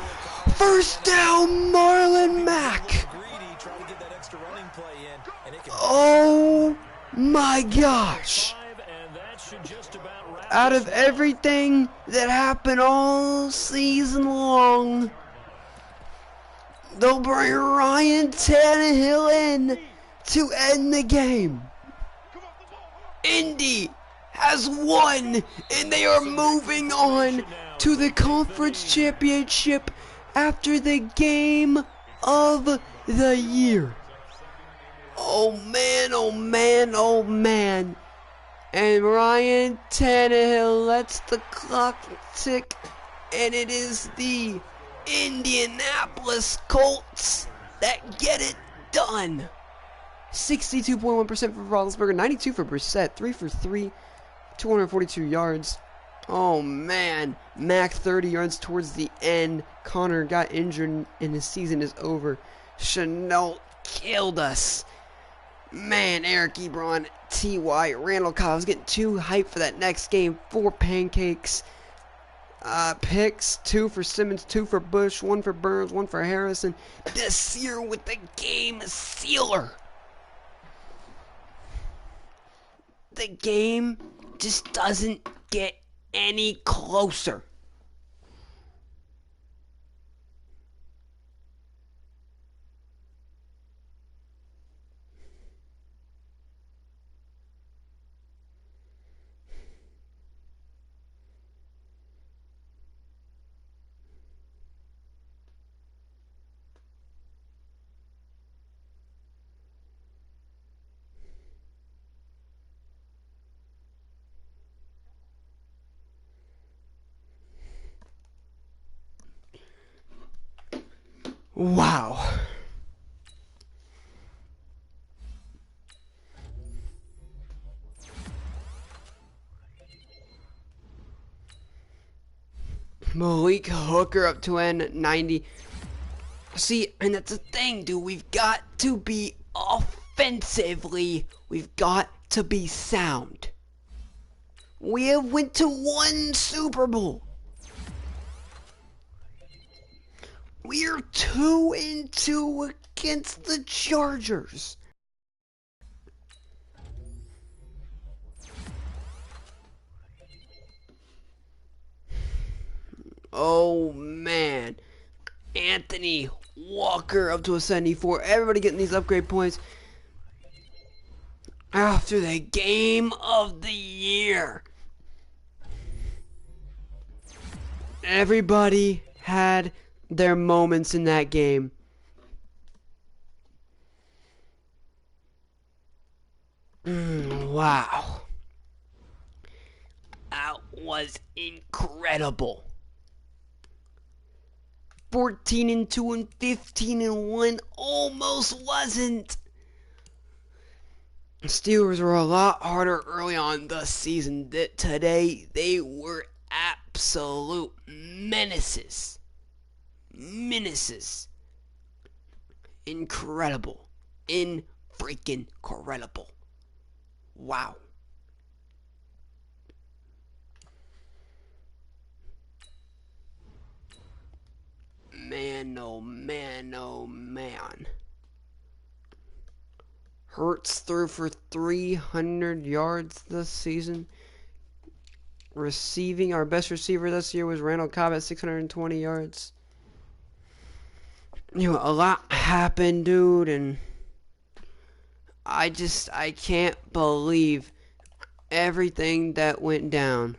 First down, Marlon Mack. Oh my gosh. Out of everything that happened all season long, they'll bring Ryan Tannehill in to end the game. Indy has won, and they are moving on to the conference championship after the game of the year. Oh man, oh man, oh man. And Ryan Tannehill lets the clock tick, and it is the Indianapolis Colts that get it done. 62.1% for Roethlisberger, 92 for Brissett, 3 for 3, 242 yards. Oh man, Mac 30 yards towards the end. Connor got injured and his season is over. Chenault killed us. Man, Eric Ebron, T.Y., Randall Cobb was getting too hyped for that next game. 4 pancakes. Picks, 2 for Simmons, 2 for Bush, 1 for Burns, 1 for Harrison. Desir with the game sealer. The game just doesn't get any closer. Wow. Malik Hooker up to N90. See, and that's the thing, dude. We've got to be offensively. We've got to be sound. We have went to 1 Super Bowl. We are 2-2 against the Chargers. Oh man. Anthony Walker up to a 74. Everybody getting these upgrade points. After the game of the year. Everybody had their moments in that game. Wow. That was incredible. 14-2 and 15-1 almost wasn't. The Steelers were a lot harder early on the season. Today they were absolute menaces. Incredible. Freaking incredible. Wow. Man, oh man, oh man. Hurts threw for 300 yards this season. Receiving, our best receiver this year was Randall Cobb at 620 yards. You know, a lot happened, dude, and I can't believe everything that went down.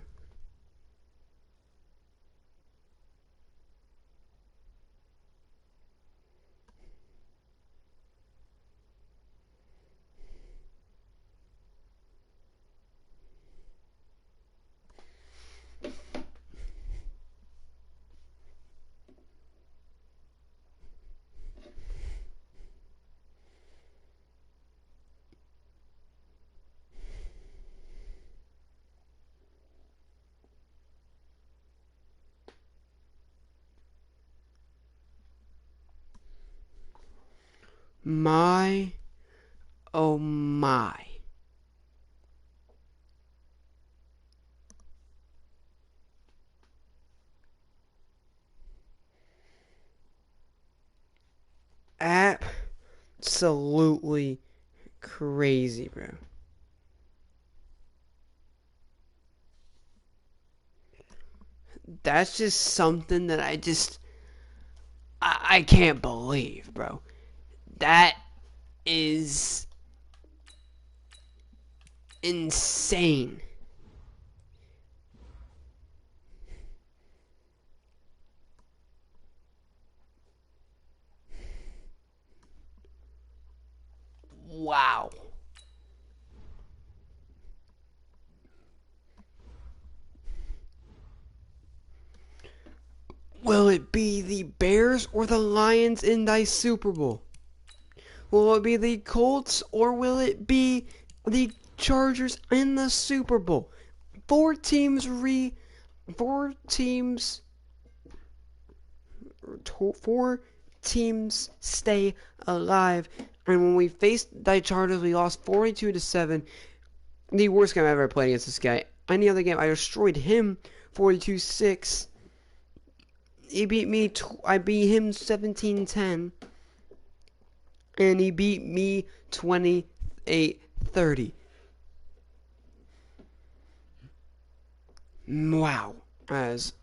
My, oh my. Absolutely crazy, bro. That's just something that I can't believe, bro. That is insane. Wow. Will it be the Bears or the Lions in thy Super Bowl? Will it be the Colts or will it be the Chargers in the Super Bowl? Four teams stay alive. And when we faced thy Chargers, we lost 42-7. The worst game I've ever played against this guy. Any other game, I destroyed him 42-6. He beat me. I beat him 17-10. And he beat me 28-30. Wow. As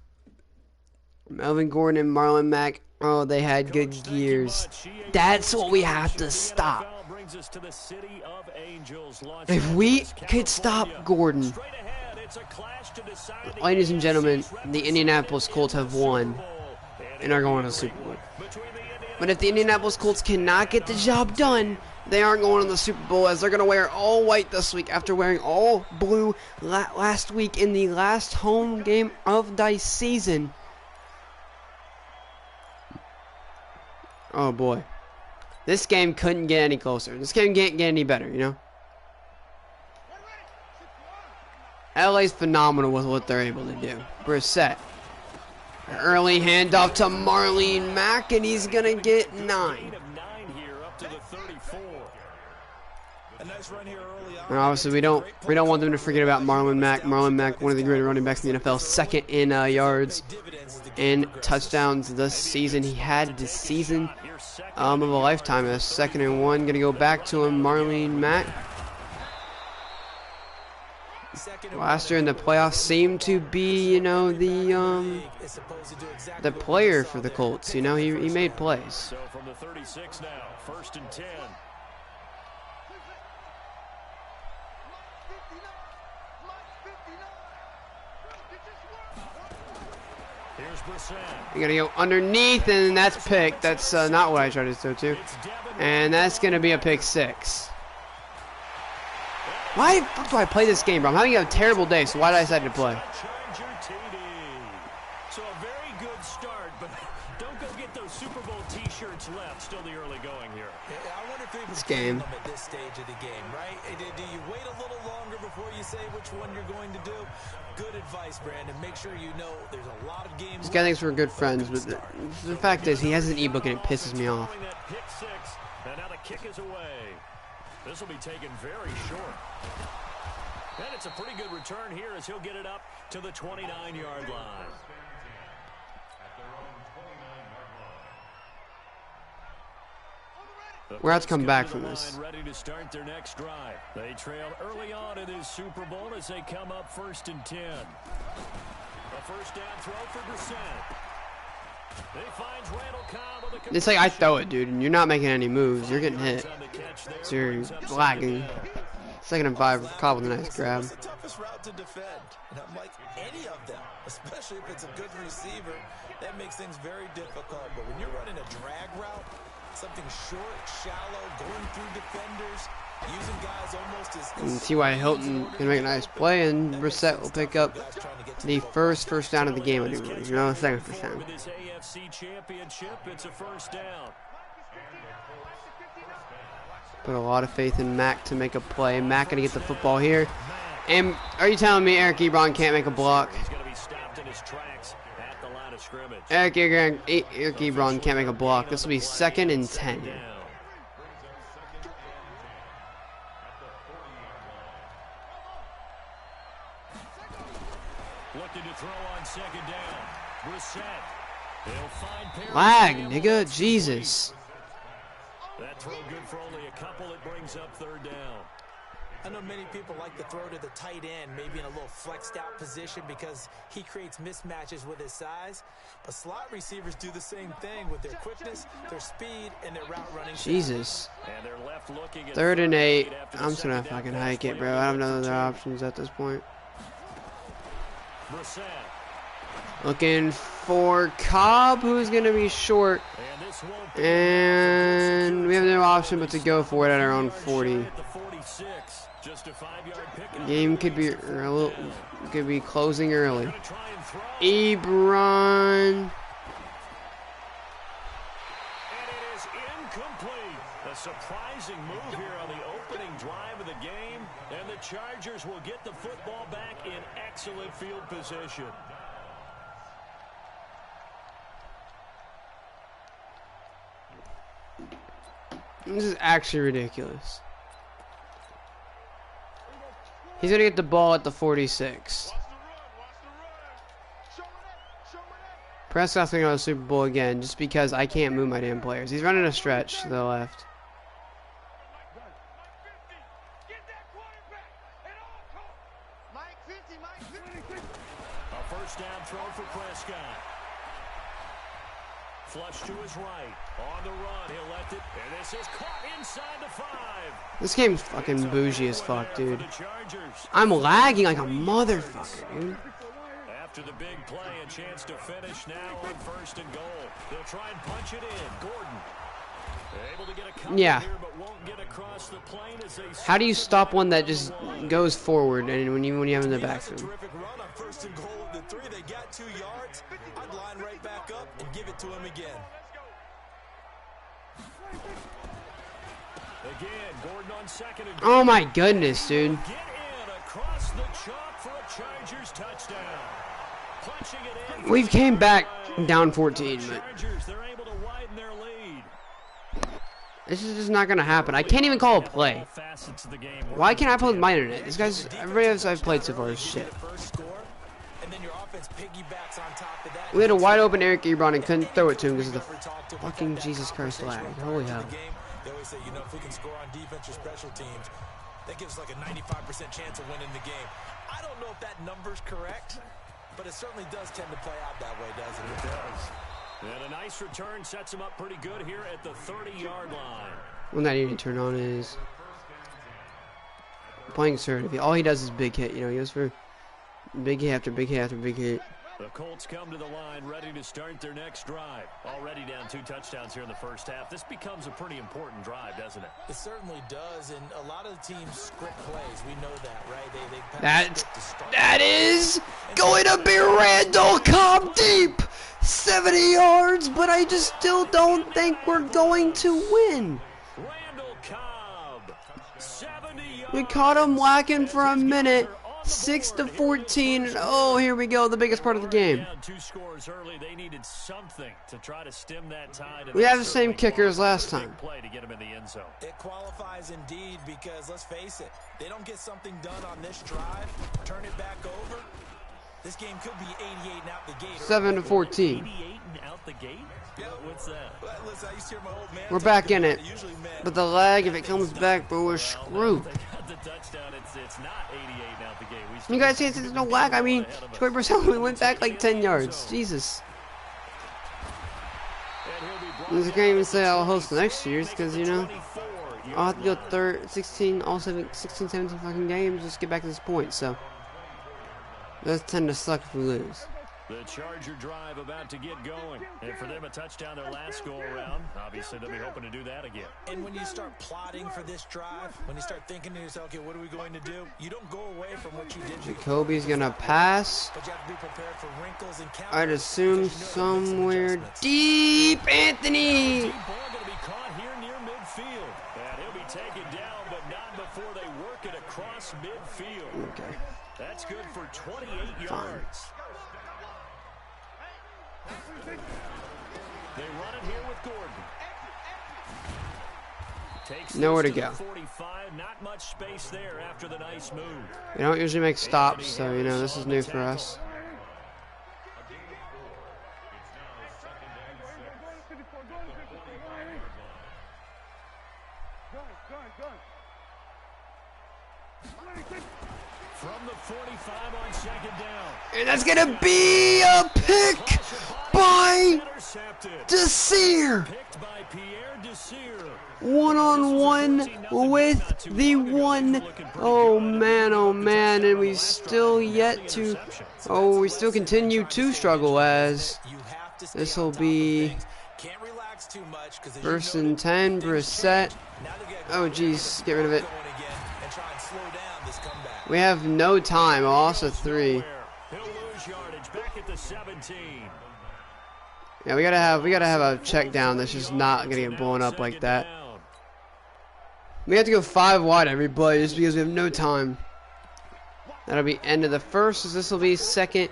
Melvin Gordon and Marlon Mack, oh, they had good years. That's what we have to stop. If we could stop Gordon, ladies and gentlemen, the Indianapolis Colts have won and are going to the Super Bowl. But if the Indianapolis Colts cannot get the job done, they aren't going to the Super Bowl, as they're going to wear all white this week after wearing all blue last week in the last home game of the season. Oh boy. This game couldn't get any closer. This game can't get any better, you know? LA's phenomenal with what they're able to do. Brissett. Early handoff to Marlon Mack, and he's going to get 9. And obviously, we don't want them to forget about Marlon Mack. Marlon Mack, one of the great running backs in the NFL, second in yards and touchdowns this season. He had the season of a lifetime. A 2nd and 1. Going to go back to him, Marlon Mack. Last year in the playoffs seemed to be, you know, the player for the Colts. You know, he made plays. So from the 36 now, 1st and 10. Here's Brissett. You gotta go underneath, and that's pick. That's not what I tried to throw to. And that's gonna be a pick 6. Why the fuck do I play this game, bro? I'm having a terrible day, so why did I decide to play? So a very good start, but don't go get those Super Bowl t-shirts left. Still the early going here. I wonder if they This game. at this stage of the game, right? Do you wait a little longer before you say which one you're going to do? Good advice, Brandon. Make sure you know there's a lot of games. This guy thinks we're good friends, but the fact is he has an ebook and it pisses me off. Pick 6, and now the kick is away. This will be taken very short. And it's a pretty good return here as he'll get it up to the 29-yard line. We're going to come back from this. Ready to start their next drive. They trail early on in this Super Bowl as they come up 1st and 10. A first down throw for Brissett. It's like I throw it, dude, and you're not making any moves. You're getting hit. So you're lagging. 2nd and 5, Cobb with a nice grab. It's the toughest route to defend. And unlike any of them, especially if it's a good receiver, that makes things very difficult. But when you're running a drag route, something short, shallow, going through defenders, using guys almost as... And T.Y. Hilton can make a nice play, and Brissett will pick up the first down of the game, I do believe. No, 2nd first down. With his AFC championship, it's a first down. Put a lot of faith in Mack to make a play. Mack going to get the football here. And are you telling me Eric Ebron can't make a block? He's going to be stopped in his tracks at the line of scrimmage. Eric Ebron can't make a block. This will be 2nd and 10. Looking to throw on 2nd down. Brissett. They'll find Perry. Lag, nigga. Jesus. That throw good for only a couple. It brings up 3rd down. I know many people like to throw to the tight end, maybe in a little flexed out position because he creates mismatches with his size. But slot receivers do the same thing with their quickness, their speed, and their route running. Jesus. And they're left looking at 3rd and 8. after the I'm just gonna second down fucking pass hike it, play bro. on I the have no good other for two. options at this point. Brissett. Looking for Cobb, who's gonna be short. And this won't be And we have no option but to go for it at our own 40. at the 46. Just a 5-yard pickup. Game could be closing early. Ebron. And it is incomplete. A surprising move here on the opening drive of the game. And the Chargers will get the football back in excellent field position. This is actually ridiculous. He's gonna get the ball at the 46. Prescott's gonna go to the Super Bowl again just because I can't move my damn players. He's running a stretch to the left. A first down throw for Prescott. Flush to his right. On the run, he'll let it. And this is caught inside the 5. This game's fucking bougie as fuck, dude. I'm lagging like a motherfucker, dude. After the big play, a chance to finish now on 1st and goal. They'll try and punch it in. Gordon. Able to get a couple Yeah. here, but won't get across the plane as they How do you stop one that just goes forward and when you have in the backfield? Terrific run on 1st and goal of the 3. They got 2 yards. I'd line right back up and give it to him again. Again, Gordon on 2nd and Oh my goodness, dude. get in across the chalk for a Chargers touchdown. Punching it in. We've came back down 14, but Chargers, they're able to widen their lead. this is just not gonna happen. I can't even call a play. All facets of the game. Why can't I play with my internet? This guy's everybody else I've played so far is shit. First score, and then your offense piggybacks on top of that. We had a wide open Eric Ebron and couldn't throw it to him because of the fucking Jesus Christ lag. Holy hell. They always say, you know, if we can score on defense or special teams, that gives like a 95% chance of winning the game. I don't know if that number's correct, but it certainly does tend to play out that way, doesn't it? It does. And a nice return sets him up pretty good here at the 30-yard line. One that I need to turn on is playing conservative. All he does is big hit. You know, he goes for big hit after big hit after big hit. The Colts come to the line ready to start their next drive. Already down 2 touchdowns here in the first half. This becomes a pretty important drive, doesn't it? It certainly does, and a lot of the teams script plays. We know that, right? That is going to be Randall Cobb deep, 70 yards, but I just still don't think we're going to win. Randall Cobb, 70 yards. We caught him lacking for a minute. 6-14, and oh, here we go, the biggest part of the game. Down 2 scores early. They needed something to try to stem that tide. We have the same kicker as last time. Play to get him in the end zone. It qualifies indeed because, let's face it, they don't get something done on this drive, turn it back over. This game could be 88 and out the gate. 7-14. 88 and out the gate? Yep. What's that? Listen, I used to hear my old man We're talk back in about it. usually meant But the lag, if it comes back, bro, we're screwed. They got the touchdown. It's not 88 and out the gate. We still You guys say there's no lag? I mean, Troy Brissett only went back like 10 yards. Jesus. I can't even say I'll host the next year's because, you know, I'll have to go 16, 17 fucking games just to get back to this point, so. Those tend to suck if we lose. The Charger drive about to get going. And for them, a touchdown their last go-around. Obviously, they'll be hoping to do that again. And when you start plotting for this drive, when you start thinking to yourself, okay, what are we going to do? You don't go away from what you did. Jacoby's gonna pass. But you have to be prepared for wrinkles and counters. I'd assume somewhere deep, Anthony. Deep ball going to be caught here near midfield. And he'll be taken down, but not before they work it across midfield. Okay. That's good for 28 yards. They run it here with Gordon. Takes Nowhere to the go. 45, not much space there after the nice move. We don't usually make stops, so, you know, this is new for us. From the 45 on second down. And that's going to be a pick by Desir. Picked by Pierre Desir. One-on-one with the one. Oh man, and we still yet to. Oh, we still continue to struggle as this will be first and 10. Brissett. Oh geez, get rid of it. We have no time. A loss of 3. Yeah, we gotta have a check down that's just not gonna get blown up like that. We have to go 5 wide, everybody, just because we have no time. That'll be end of the first, so this will be second,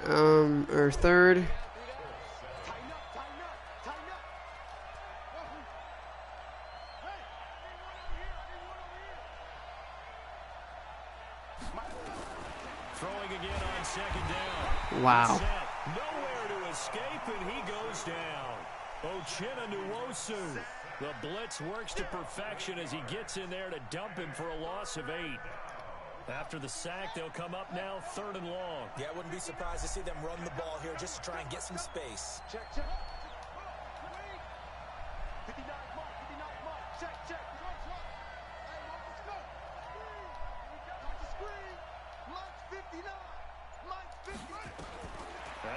or third. Throwing again on second down. Wow. Nowhere to escape, and he goes down. Ochena Nwosu. The blitz works to perfection as he gets in there to dump him for a loss of 8. After the sack, they'll come up now 3rd and long. Yeah, I wouldn't be surprised to see them run the ball here just to try and get some space. Check. 59 mark. Check.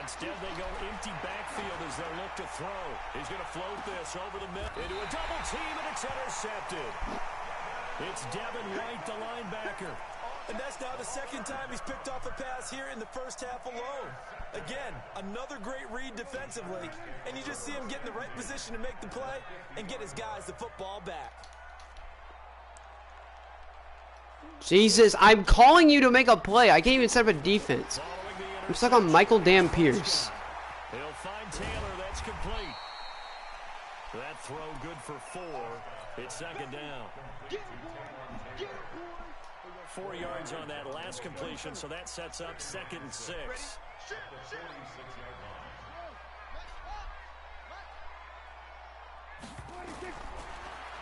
Instead, they go empty backfield as they look to throw. He's going to float this over the middle into a double team, and it's intercepted. It's Devin White, the linebacker. And that's now the second time he's picked off a pass here in the first half alone. Again, another great read defensively, and you just see him get in the right position to make the play and get his guys the football back. Jesus, I'm calling you to make a play. I can't even set up a defense. I'm stuck on Michael Dan Pierce. He'll find Taylor. That's complete. That throw good for 4. It's second down. 4 yards on that last completion, so that sets up 2nd and 6.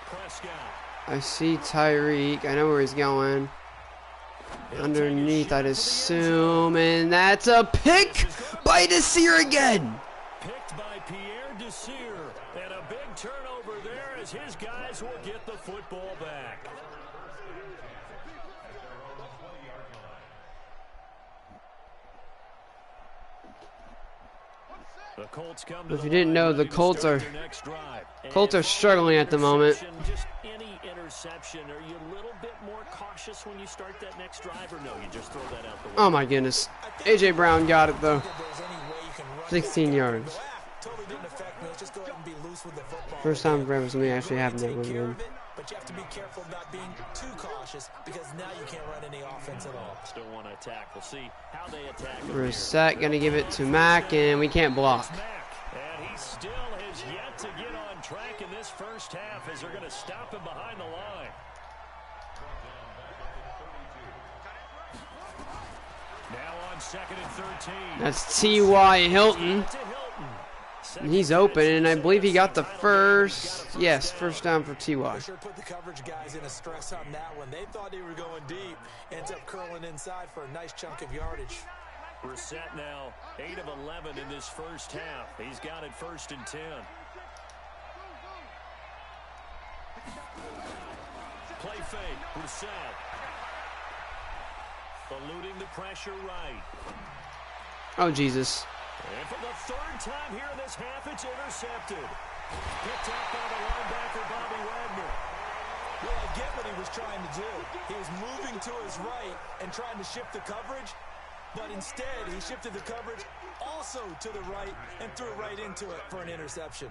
Prescott. I see Tyreek. I know where he's going. Underneath, I'd assume, and that's a pick by Desir again. Picked by Pierre Desir, and a big turnover there as his guys will get the football back. The Colts come to If you didn't know, the Colts are struggling at the moment. Just any interception, are you a little bit more cautious when you start that next drive, or no, you just throw that out the window? Oh my goodness. AJ Brown got it though. 16 yards. First time for ever something actually happened that one. But you have to be careful about being too cautious because now you can't run any offense at all. Still want to attack. We'll see how they attack. Brissett gonna give it to Mack, and we can't block. And he still has yet to get on track in this first half as they're going to stop him behind the line. Now on 2nd and 13. That's T.Y. Hilton. He's open, and I believe he got the first. Yes, first down for T.Y. Sure put the coverage guys in a stress on that one. They thought they were going deep. Ends up curling inside for a nice chunk of yardage. Brissett now 8 of 11 in this first half. He's got it 1st and 10. Play fake. Brissett. Eluding the pressure right. Oh, Jesus. And for the 3rd time here in this half, it's intercepted. Picked up by the linebacker, Bobby Wagner. Well, I get what he was trying to do. He was moving to his right and trying to shift the coverage, but instead he shifted the coverage also to the right and threw right into it for an interception.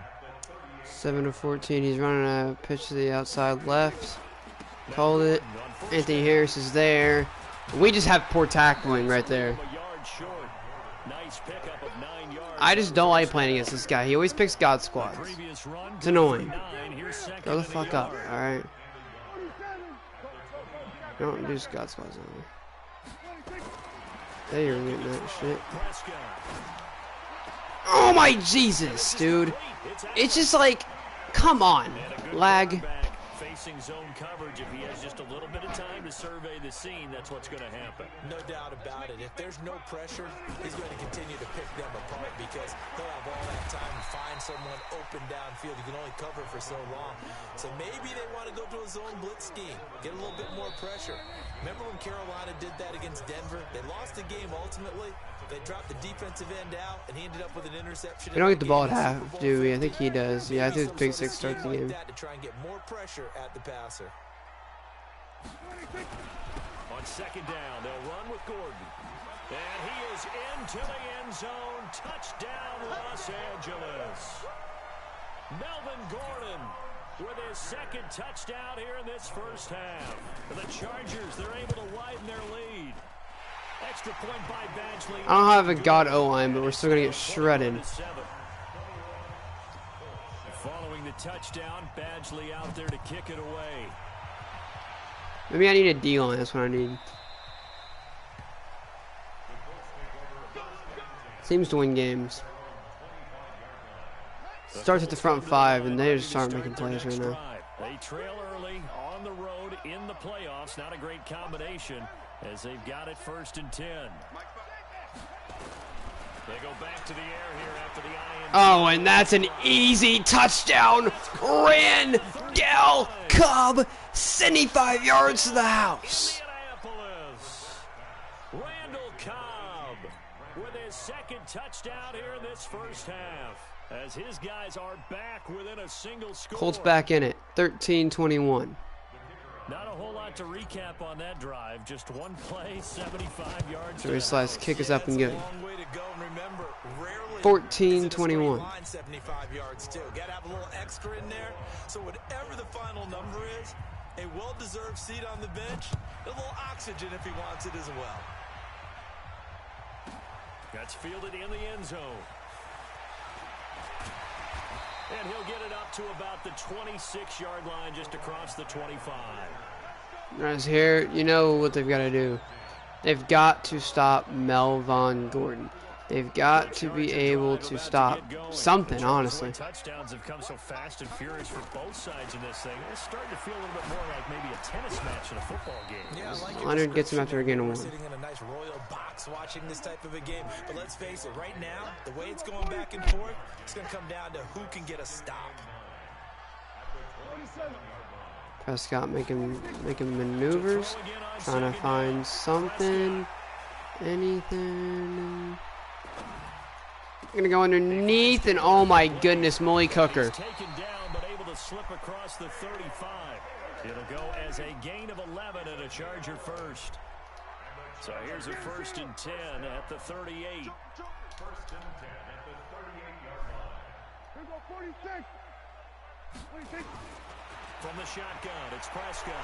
7 of 14. He's running a pitch to the outside left. Called it. Anthony Harris is there. We just have poor tackling right there. I just don't like playing against this guy. He always picks God squads. It's annoying. Grow the fuck up, alright? Don't do God squads anymore. There you're getting that shit. Oh my Jesus, dude. It's just like, come on. Lag. facing zone coverage, if he has just a little bit of time to survey the scene, that's what's going to happen. No doubt about it. If there's no pressure, he's going to continue to pick them apart because he'll have all that time to find someone open downfield. You can only cover for so long. So maybe they want to go to a zone blitz scheme, get a little bit more pressure. Remember when Carolina did that against Denver? They lost the game ultimately. They dropped the defensive end out, and he ended up with an interception. We don't get the ball at half, do we? I think he does. Yeah, I think Big Six starts the game. To try and get more pressure at the passer. On second down, they'll run with Gordon. And he is into the end zone. Touchdown, Los Angeles. Melvin Gordon with his second touchdown here in this first half. For the Chargers, they're able to widen their lead. Extra point by Badgley. I don't have a god O-line, but we're still going to get shredded. Following the touchdown, Badgley out there to kick it away. Maybe I need a D-line. That's what I need. Seems to win games. Starts at the front five, and they just start making plays right now. They trail early on the road in the playoffs. Not a great combination as they've got it 1st and 10. They go back to the air here after the INT. Oh, and that's an easy touchdown. Randall Cobb, 75 yards to the house. Randall Cobb with his second touchdown here in this first half. As his guys are back within a single score. Colts back in it, 13-21. Not a whole lot to recap on that drive. Just one play, 75 yards. Joey Slice kick us up and good. 14-21. 14-21. Yards too. Got to have a little extra in there. So whatever the final number is, a well-deserved seat on the bench, a little oxygen if he wants it as well. That's fielded in the end zone. And he'll get it up to about the 26-yard line, just across the 25. Guys, here, you know what they've got to do. They've got to stop Melvin Gordon. They've got to be able to stop something, honestly. Touchdowns have come so fast and furious for both sides in this thing. It's starting to feel a little bit more like maybe a tennis match in a football game. Yeah, Leonard gets him after a gain of 1. Sitting in a nice royal box watching this type of a game. But let's face it, right now, the way it's going back and forth, it's going to come down to who can get a stop. Prescott making maneuvers, trying to find something, anything. Gonna go underneath, and oh my goodness, Molly Cooker. Taken down, but able to slip across the 35. It'll go as a gain of 11 and a Charger first. So here's a 1st and 10 at the 38. From the shotgun, it's Prescott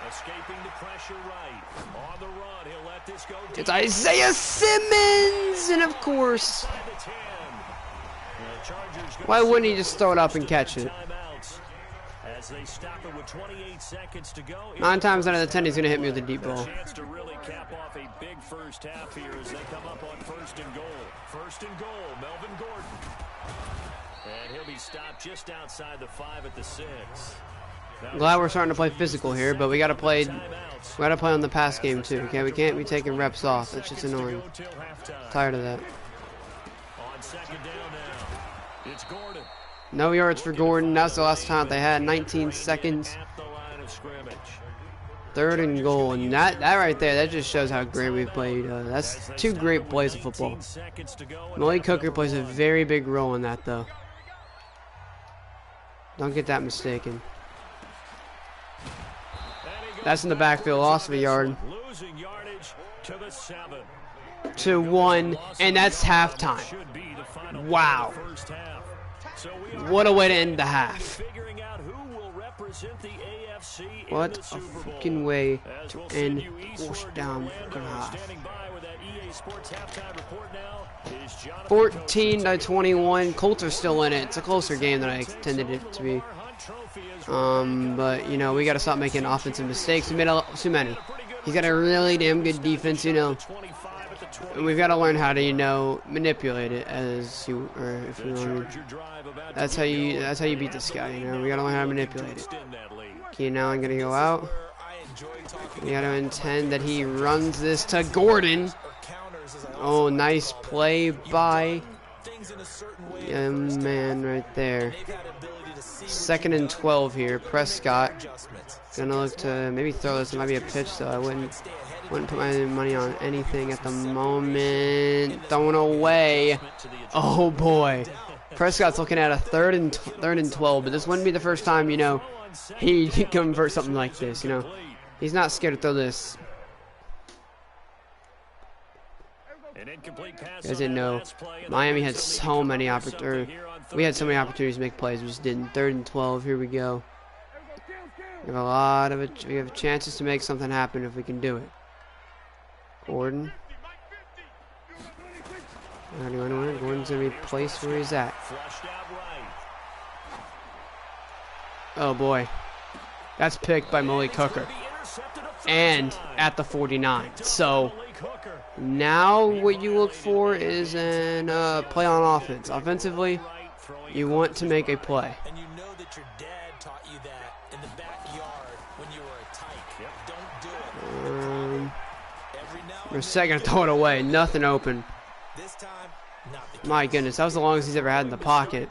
escaping the pressure right. On the run, he'll let this go deep. It's Isaiah Simmons, and of course, why wouldn't he just throw it up and catch it? As they stop it with 28 seconds to go. 9 times out of the 10, he's gonna hit me with a deep ball. Chance to really cap off a big first half here as they come up on 1st and goal. 1st and goal, Melvin Gordon. And he'll be stopped just outside the 5 at the 6. I'm glad we're starting to play physical here, but we gotta play on the pass game too. Okay, we can't be taking reps off. That's just annoying. Tired of that. On second down now, it's Gordon. No yards for Gordon. That's the last time they had. 19 seconds. 3rd and goal, and that right there, that just shows how great we've played. That's 2 great plays of football. Molly Cooker plays a very big role in that, though. Don't get that mistaken. That's in the backfield, loss of a yard. Losing yardage to the 7. To 1, and that's halftime. Wow. What a way to end the half. What a freaking way to end first down for half. 14-21. Colts are still in it. It's a closer game than I intended it to be. But, you know, we got to stop making offensive mistakes. We made too many. He's got a really damn good defense, you know. And we've got to learn how to, you know, manipulate it as you, or if you want. That's how you beat this guy, you know. We got to learn how to manipulate it. Keenan Allen gonna go out. We gotta intend that he runs this to Gordon. Oh, nice play by man right there. 2nd and 12 here. Prescott gonna look to maybe throw this. It might be a pitch, though. I wouldn't put my money on anything at the moment. Thrown away. Oh boy. Prescott's looking at a third and 12, but this wouldn't be the first time, you know, he can convert something like this, you know. He's not scared to throw this. You guys didn't know, Miami had so many opportunities. We had so many opportunities to make plays. We just didn't. 3rd and 12. Here we go. We have a lot of it. We have chances to make something happen if we can do it. Gordon. Gordon's gonna be placed where he's at. Oh boy, that's picked by Malik Hooker, and at the 49. So now what you look for is an play on offense. Offensively, you want to make a play. And you know that your dad taught you that in the backyard when you were a tyke. Don't do it. Brissett gonna throw it away. Nothing open. This time, not the case. My goodness, that was the longest he's ever had in the pocket.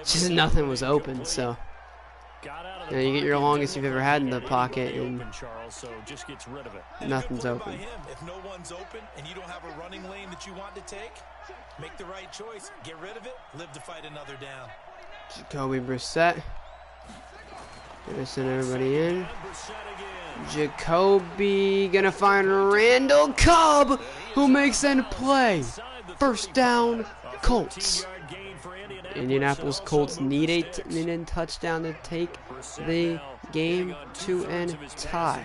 Just nothing was open, so. You know, you get your longest you've ever had in the pocket, and nothing's open. If no one's open and you don't have a running lane that you want to take, make the right choice. Get rid of it. Live to fight another down. Jacoby Brissett. Gonna send everybody in. Jacoby gonna find Randall Cobb, who makes a play. 1st down, Colts. Indianapolis Colts need a touchdown to take the game to a tie.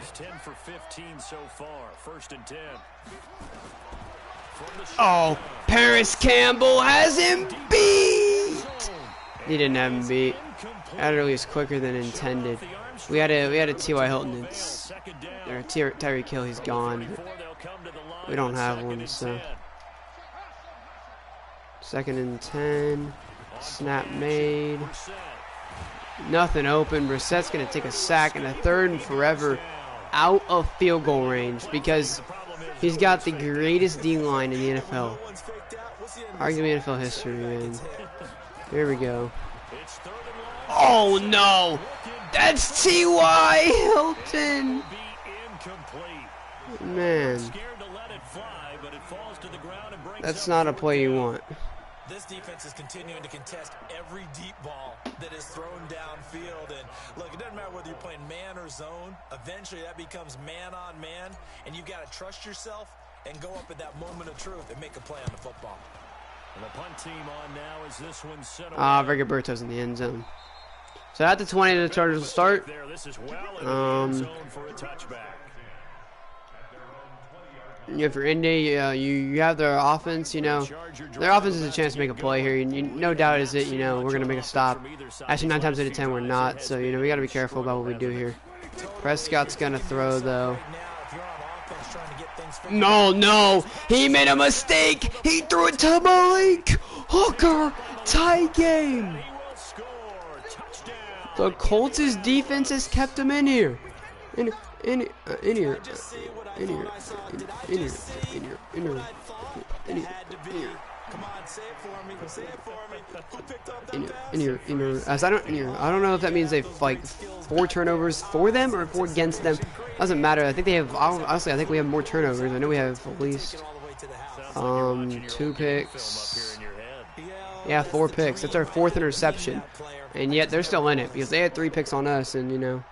Oh, Paris Campbell has him beat. He didn't have him beat. That really is quicker than intended. We had a T.Y. Hilton. Or Tyreek Hill. He's gone. We don't have one, so. 2nd and 10. Snap made. Nothing open. Brissett's going to take a sack and a 3rd and forever out of field goal range because he's got the greatest D-line in the NFL. Arguably NFL history, man. Here we go. Oh, no. That's T.Y. Hilton. Man. That's not a play you want. This defense is continuing to contest every deep ball that is thrown downfield. And look, it doesn't matter whether you're playing man or zone. Eventually, that becomes man on man, and you've got to trust yourself and go up at that moment of truth and make a play on the football. And the punt team on now as this one's set away. Rigoberto's in the end zone. So at the 20, the Chargers will start. For Indy, you have their offense, you know. Their offense is a chance to make a play here. No doubt is it, you know, we're going to make a stop. Actually, 9 times out of 10, we're not. So, you know, we got to be careful about what we do here. Prescott's going to throw, though. No. He made a mistake. He threw it to Malik Hooker. Tie game. The Colts' defense has kept him in here. In here. I don't know if that means they've like 4 turnovers for them or 4 against them. Doesn't matter. I think they have. Honestly, I think we have more turnovers. I know we have at least 2 picks. Yeah, 4 picks. That's our 4th interception, and yet they're still in it because they had 3 picks on us, and you know.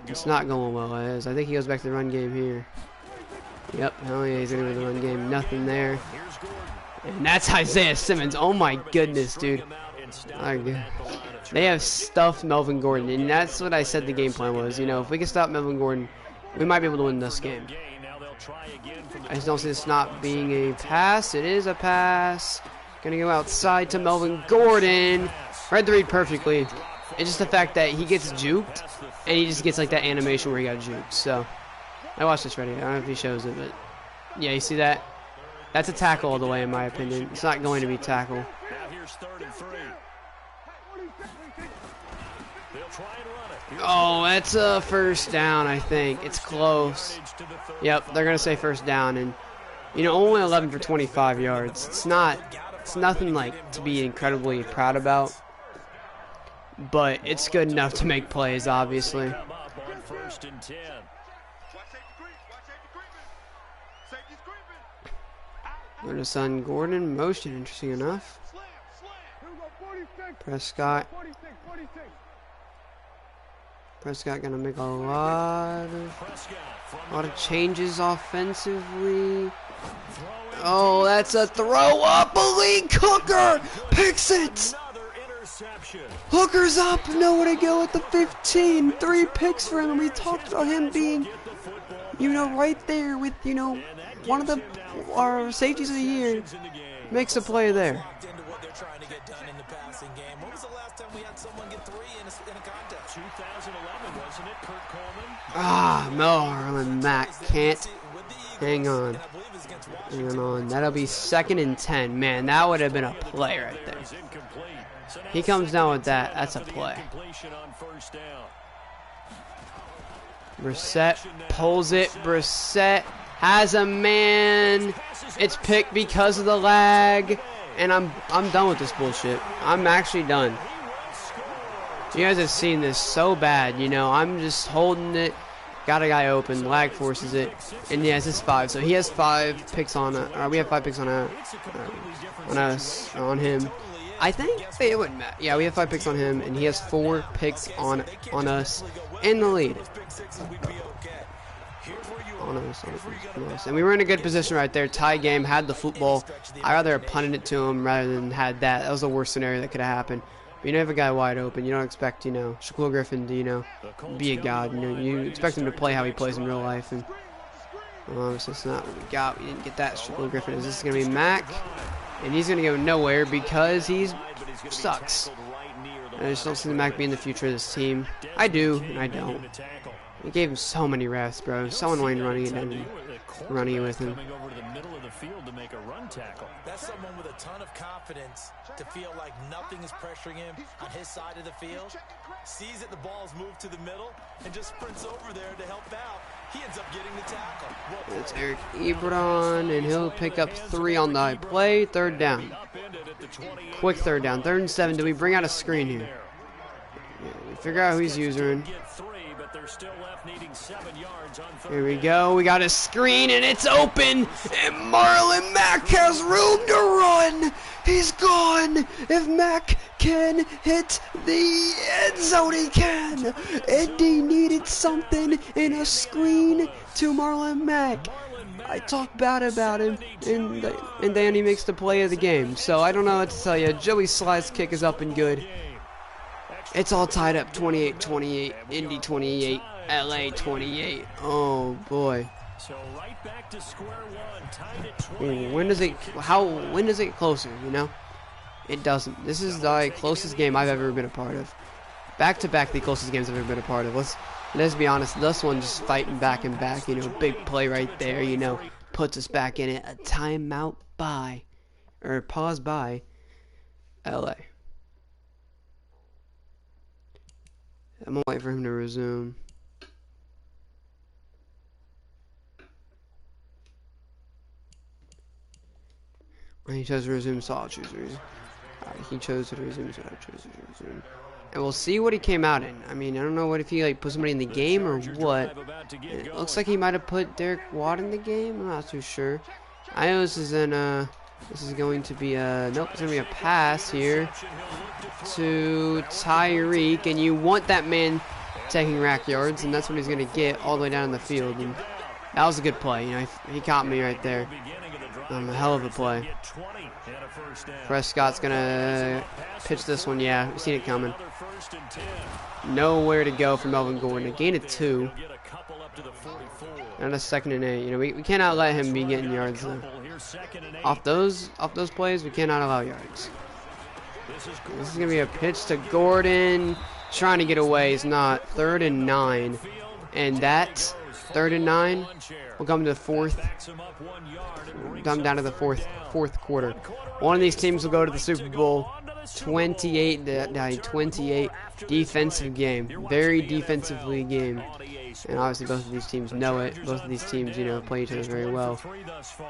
It's not going well, as I think he goes back to the run game here. Yep, hell yeah, he's going to the run game. Nothing there. And that's Isaiah Simmons. Oh my goodness, dude. They have stuffed Melvin Gordon, and that's what I said the game plan was. You know, if we can stop Melvin Gordon, we might be able to win this game. I just don't see this not being a pass. It is a pass. Gonna go outside to Melvin Gordon. Read the read perfectly. It's just the fact that he gets juked, and he just gets like that animation where he got juked. So, I watched this already. I don't know if he shows it, but yeah, you see that? That's a tackle all the way, in my opinion. It's not going to be tackle. Oh, that's a first down, I think. It's close. Yep, they're going to say first down. And, you know, only 11 for 25 yards. It's nothing like to be incredibly proud about. But it's good enough to make plays, obviously. Notice on Gordon, motion, interesting enough. Prescott gonna make a lot of changes offensively. Oh, that's a throw up. Malik Hooker picks it. Hooker's up, nowhere to go at the 15. 3 picks for him, and we talked about him being, you know, right there with, you know, one of our safeties of the year. Makes a play there. Ah, Marlon Mack can't hang on. Hang on. That'll be 2nd and 10. Man, that would have been a play right there. He comes down with that. That's a play. Brissett pulls it. Brissett has a man. It's picked because of the lag. And I'm done with this bullshit. I'm actually done. You guys have seen this so bad, you know. I'm just holding it. Got a guy open. Lag forces it. And yes, it's 5. So he has 5 picks on it. We have 5 picks on us, on him. I think it wouldn't matter. Yeah, we have 5 picks on him, and he has 4 picks on us in the lead. On us. And we were in a good position right there. Tie game, had the football. I'd rather have punted it to him rather than had that. That was the worst scenario that could have happened. But you know, have a guy wide open. You don't expect, you know, Shaquille Griffin to, you know, be a god. You know, you expect him to play how he plays in real life. And so it's not what we got. We didn't get that. Shaquille Griffin. Is this going to be Mack? And he's going to go nowhere because he sucks. I just don't see the Mack being the future of this team. I do, and I don't. We gave him so many reps, bro. So annoying running it and running it with him. That's someone with a ton of confidence to feel like nothing is pressuring him on his side of the field. Sees that the ball's moved to the middle and just sprints over there to help out. He ends up getting the tackle. It's Eric Ebron, and he'll pick up 3 on the play. 3rd down. Quick 3rd down. 3rd and 7. Do we bring out a screen here? Yeah, we figure out who he's using. Here we go. We got a screen, and it's open. And Marlon Mack has room to run. He's gone. If Mack can hit the end zone, he can. Indy needed something in a screen to Marlon Mack. I talk bad about him, and then he makes the play of the game. So I don't know what to tell you. Joey Sly's kick is up and good. It's all tied up 28-28, Indy 28, LA 28. Oh boy. So right back to square one, tied at 28. When does it get closer, you know? It doesn't. This is the closest game I've ever been a part of. Back to back, the closest games I've ever been a part of. Let's be honest, this one just fighting back and back, you know, big play right there, you know, puts us back in it. A timeout by, or pause by, LA. I'm gonna wait for him to resume. He chose to resume, so I'll choose to resume. He chose to resume, so I chose to resume. And we'll see what he came out in. I mean, I don't know what if he like put somebody in the game or what. It looks like he might have put Derek Watt in the game. I'm not too sure. I know this is going to be a nope. It's gonna be a pass here to Tyreek, and you want that man taking rack yards, and that's what he's gonna get all the way down the field. And that was a good play. You know, he caught me right there. A hell of a play. Prescott's gonna pitch this one. Yeah, we've seen it coming. Nowhere to go for Melvin Gordon. A gain of 2. And a 2nd and 8. You know, we cannot let him be getting yards though. Off those plays, we cannot allow yards. This is gonna be a pitch to Gordon, trying to get away. He's not. 3rd and 9, and that 3rd and 9 will come to the 4th. Down to the fourth quarter. One of these teams will go to the Super Bowl. 28 to 28. Defensive game. Very defensively game. And obviously both of these teams know it. Both of these teams, you know, play each other very well.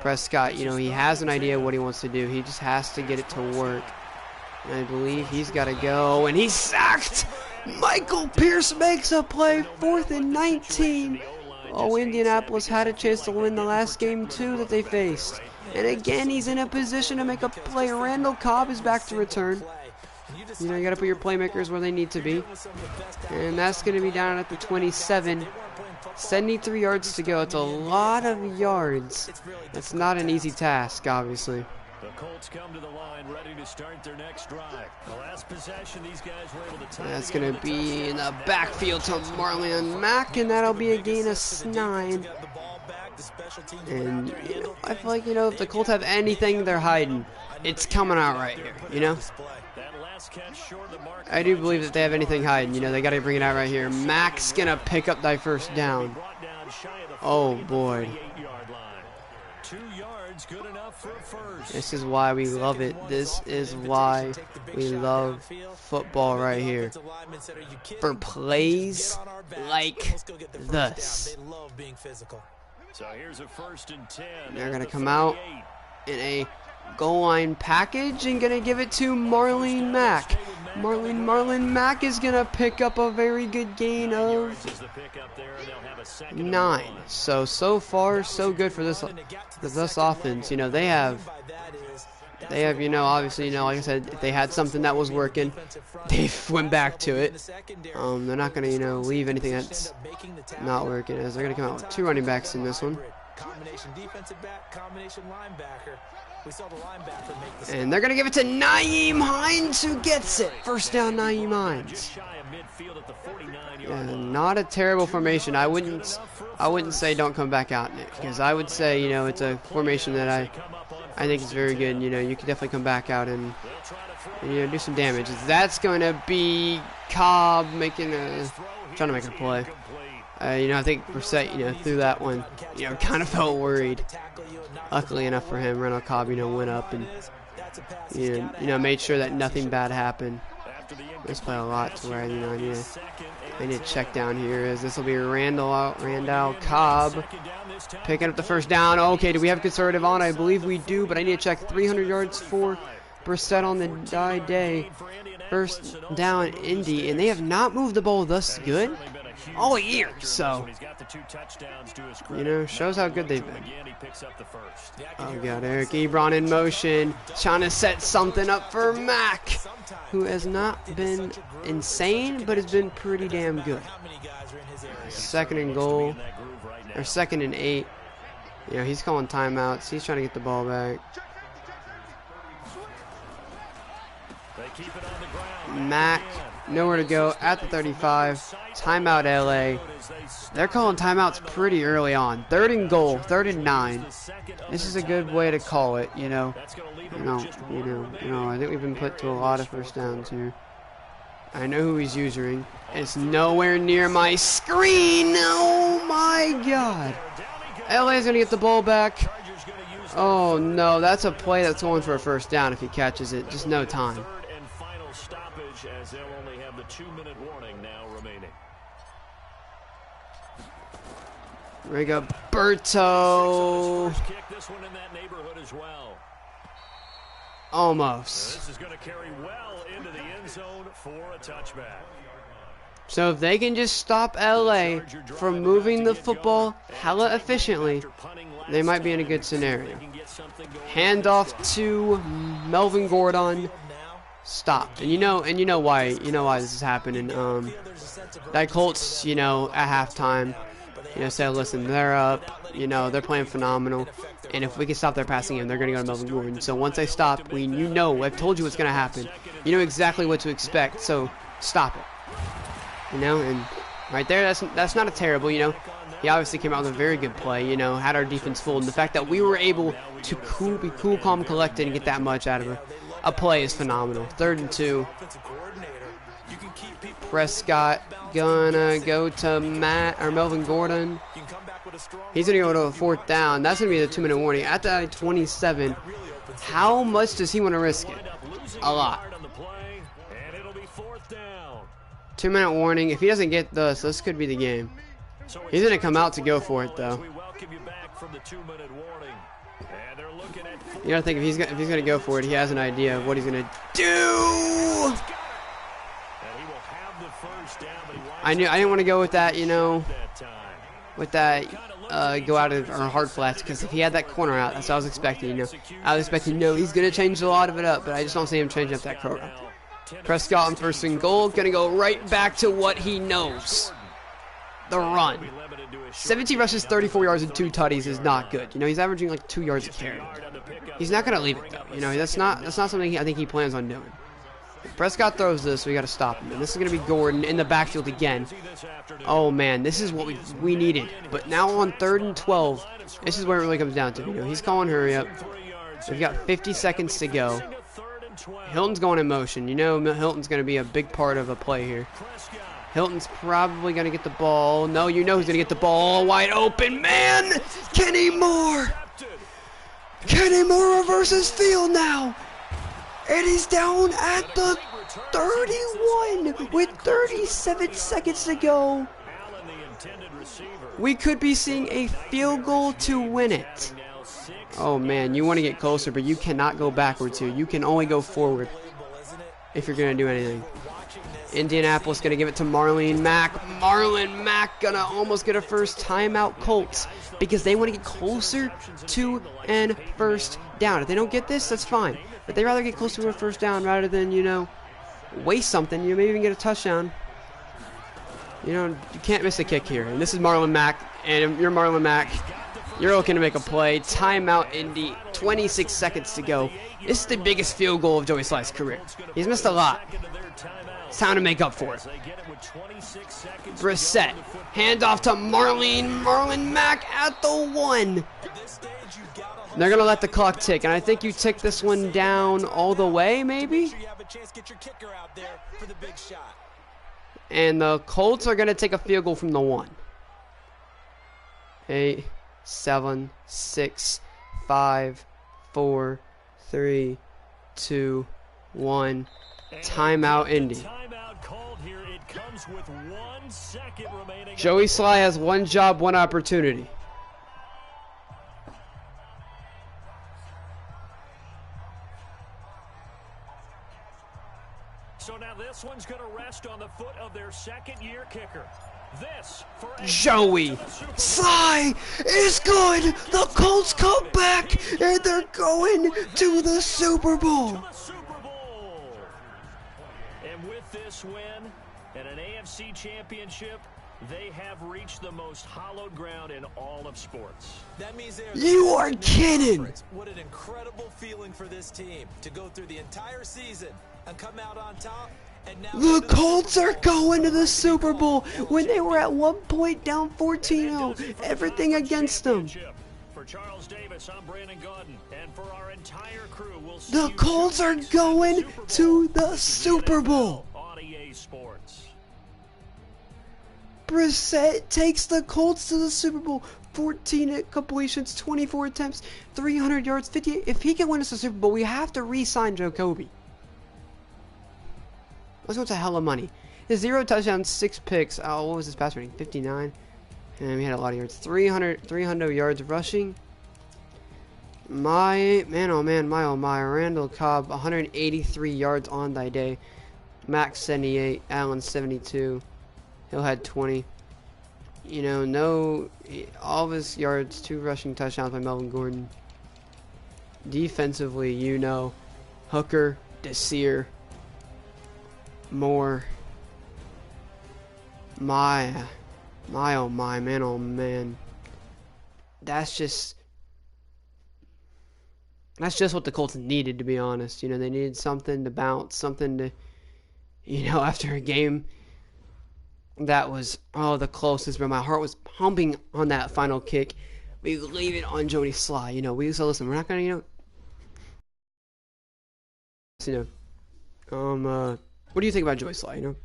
Prescott, you know, he has an idea what he wants to do. He just has to get it to work. And I believe he's got to go. And he's sacked! Michael Pierce makes a play. 4th and 19. Oh, Indianapolis had a chance to win the last game, too, that they faced. And again, he's in a position to make a play. Randall Cobb is back to return. You know, you got to put your playmakers where they need to be. And that's going to be down at the 27. 73 yards to go. It's a lot of yards. That's not an easy task, obviously. The Colts come to the line ready to start their next drive. The last possession, these guys were able to tie. That's going to be in the backfield to Marlon Mack, and that'll be a gain of 9. And you know, I feel like, you know, if the Colts have anything they're hiding, it's coming out right here, you know? I do believe that they have anything hiding, you know, they got to bring it out right here. Mack's going to pick up that first down. Oh, boy. This is why we love it. This is why we love football right here. For plays like this. So here's a 1st and 10. They're going to come out in a goal line package and going to give it to Marlon Mack. Marlon Mack is going to pick up a very good gain of 9. So far, so good for this offense. You know, they have, you know, obviously, you know, like I said, if they had something that was working, they went back to it. They're not going to, you know, leave anything that's not working, as they're going to come out with 2 running backs in this one. And they're going to give it to Nyheim Hines, who gets it. First down, Nyheim Hines. Yeah, not a terrible formation. I wouldn't say don't come back out in it, because I would say, you know, it's a formation that I think is very good. You know, you can definitely come back out and you know, do some damage. That's going to be Cobb trying to make a play. You know, I think Brissett, you know, threw that one, you know, kind of felt worried. Luckily enough for him, Randall Cobb, you know, went up and you know, made sure that nothing bad happened. This play a lot to where, you know, I need to check down here, as this will be Randall Cobb picking up the first down. Okay, do we have conservative on? I believe we do, but I need to check 300 yards for Brissett on the day. First down, Indy, and they have not moved the ball thus good all year, so you know, shows how good they've been. Oh god, Eric Ebron in motion, trying to set something up for Mack, who has not been insane, but has been pretty damn good. 2nd and goal, or 2nd and 8. You know, he's calling timeouts. He's trying to get the ball back. Mack, nowhere to go at the 35. Timeout LA. They're calling timeouts pretty early on. 3rd and goal, 3rd and 9. This is a good way to call it, you know. I think we've been put to a lot of first downs here. I know who he's using. It's nowhere near my screen. Oh my god. LA is going to get the ball back. Oh no, that's a play that's going for a first down if he catches it. Just no time. As they'll only have the 2-minute warning now remaining. Rigoberto. This one in that neighborhood as well. Almost. This is going to carry well into the end zone for a touchback. So if they can just stop LA from moving the football hella efficiently, they might be in a good scenario. Handoff to Melvin Gordon. Stopped. And you know why this is happening. That Colts, you know, at halftime, you know, said, listen, they're up, you know, they're playing phenomenal, and if we can stop their passing game, they're going to go to Melvin Gordon. So once they stop, you know, I've told you what's going to happen. You know exactly what to expect, so stop it. You know, and right there, that's not a terrible, you know. He obviously came out with a very good play, you know, had our defense fooled, and the fact that we were able to be cool, calm, collected, and get that much out of a play is phenomenal. 3rd and 2. Prescott gonna go to Melvin Gordon. He's gonna go to a 4th down. That's gonna be the 2-minute warning at the 27. How much does he want to risk it? A lot. 2-minute warning. If he doesn't get this could be the game. He's going to come out to go for it, though. You got to think if he's going to go for it, he has an idea of what he's going to do. I didn't want to go with that, you know, with that go out of our hard flats, because if he had that corner out, that's what I was expecting, you know. I was expecting, no, he's going to change a lot of it up, but I just don't see him changing up that corner. Prescott on 1st and goal, going to go right back to what he knows. The run. 17 rushes, 34 yards, and 2 tutties is not good. You know, he's averaging like 2 yards a carry. He's not going to leave it, though. You know, that's not something I think he plans on doing. If Prescott throws this, we got to stop him. And this is going to be Gordon in the backfield again. Oh, man, this is what we needed. But now on 3rd and 12, this is where it really comes down to. You know, he's calling hurry up. We've got 50 seconds to go. Hilton's going in motion. You know, Hilton's going to be a big part of a play here. Hilton's probably going to get the ball. No, you know who's going to get the ball. Wide open, man! Kenny Moore! Kenny Moore reverses field now! And he's down at the 31 with 37 seconds to go. We could be seeing a field goal to win it. Oh, man, you want to get closer, but you cannot go backwards here. You can only go forward if you're going to do anything. Indianapolis going to give it to Marlon Mack. Marlon Mack going to almost get a first timeout, Colts, because they want to get closer to an first down. If they don't get this, that's fine. But they rather get closer to a first down rather than, you know, waste something. You may even get a touchdown. You know, you can't miss a kick here. And this is Marlon Mack, and you're Marlon Mack. You're looking to make a play. Timeout, Indy. 26 seconds to go. This is the biggest field goal of Joey Sly's career. He's missed a lot. It's time to make up for it. Brissett. Handoff to Marlon Mack at the 1. They're going to let the clock tick, and I think you tick this one down all the way, maybe? And the Colts are going to take a field goal from the 1. 8, 7, 6, 5, 4, 3, 2, 1. Timeout, Indy. Joey Sly has one job, one opportunity. So now this one's going to rest on the foot of their second-year kicker. This for Joey Sly is good. The Colts come back and they're going to the Super Bowl. And with this win and an AFC championship, they have reached the most hallowed ground in all of sports. That means you are kidding. What an incredible feeling for this team to go through the entire season and come out on top. And now the Colts are going to the Super Bowl when they were at one point down 14-0. Everything against them. For Charles Davis, I'm Brandon Gaudin, and for our entire crew, we'll see the Colts are going to the Super Bowl. On EA Sports. Brissett takes the Colts to the Super Bowl. 14 completions, 24 attempts, 300 yards, 58. If he can win us the Super Bowl, we have to re-sign Jacoby. Let's go to hella money. His 0 touchdowns, 6 picks. Oh, what was his pass rating? 59. And we had a lot of yards. 300 yards rushing. My man, oh man, my oh my. Randall Cobb, 183 yards on thy day. Max 78. Allen 72. Hill had 20. You know, all of his yards, 2 rushing touchdowns by Melvin Gordon. Defensively, you know, Hooker, Desir, Moore. My oh my, man, oh man. That's just what the Colts needed, to be honest. You know, they needed something to bounce, something to, you know, after a game that was, the closest, but my heart was pumping on that final kick. We leave it on Joey Sly. You know, so listen, we're not going to, what do you think about Joey Sly, you know?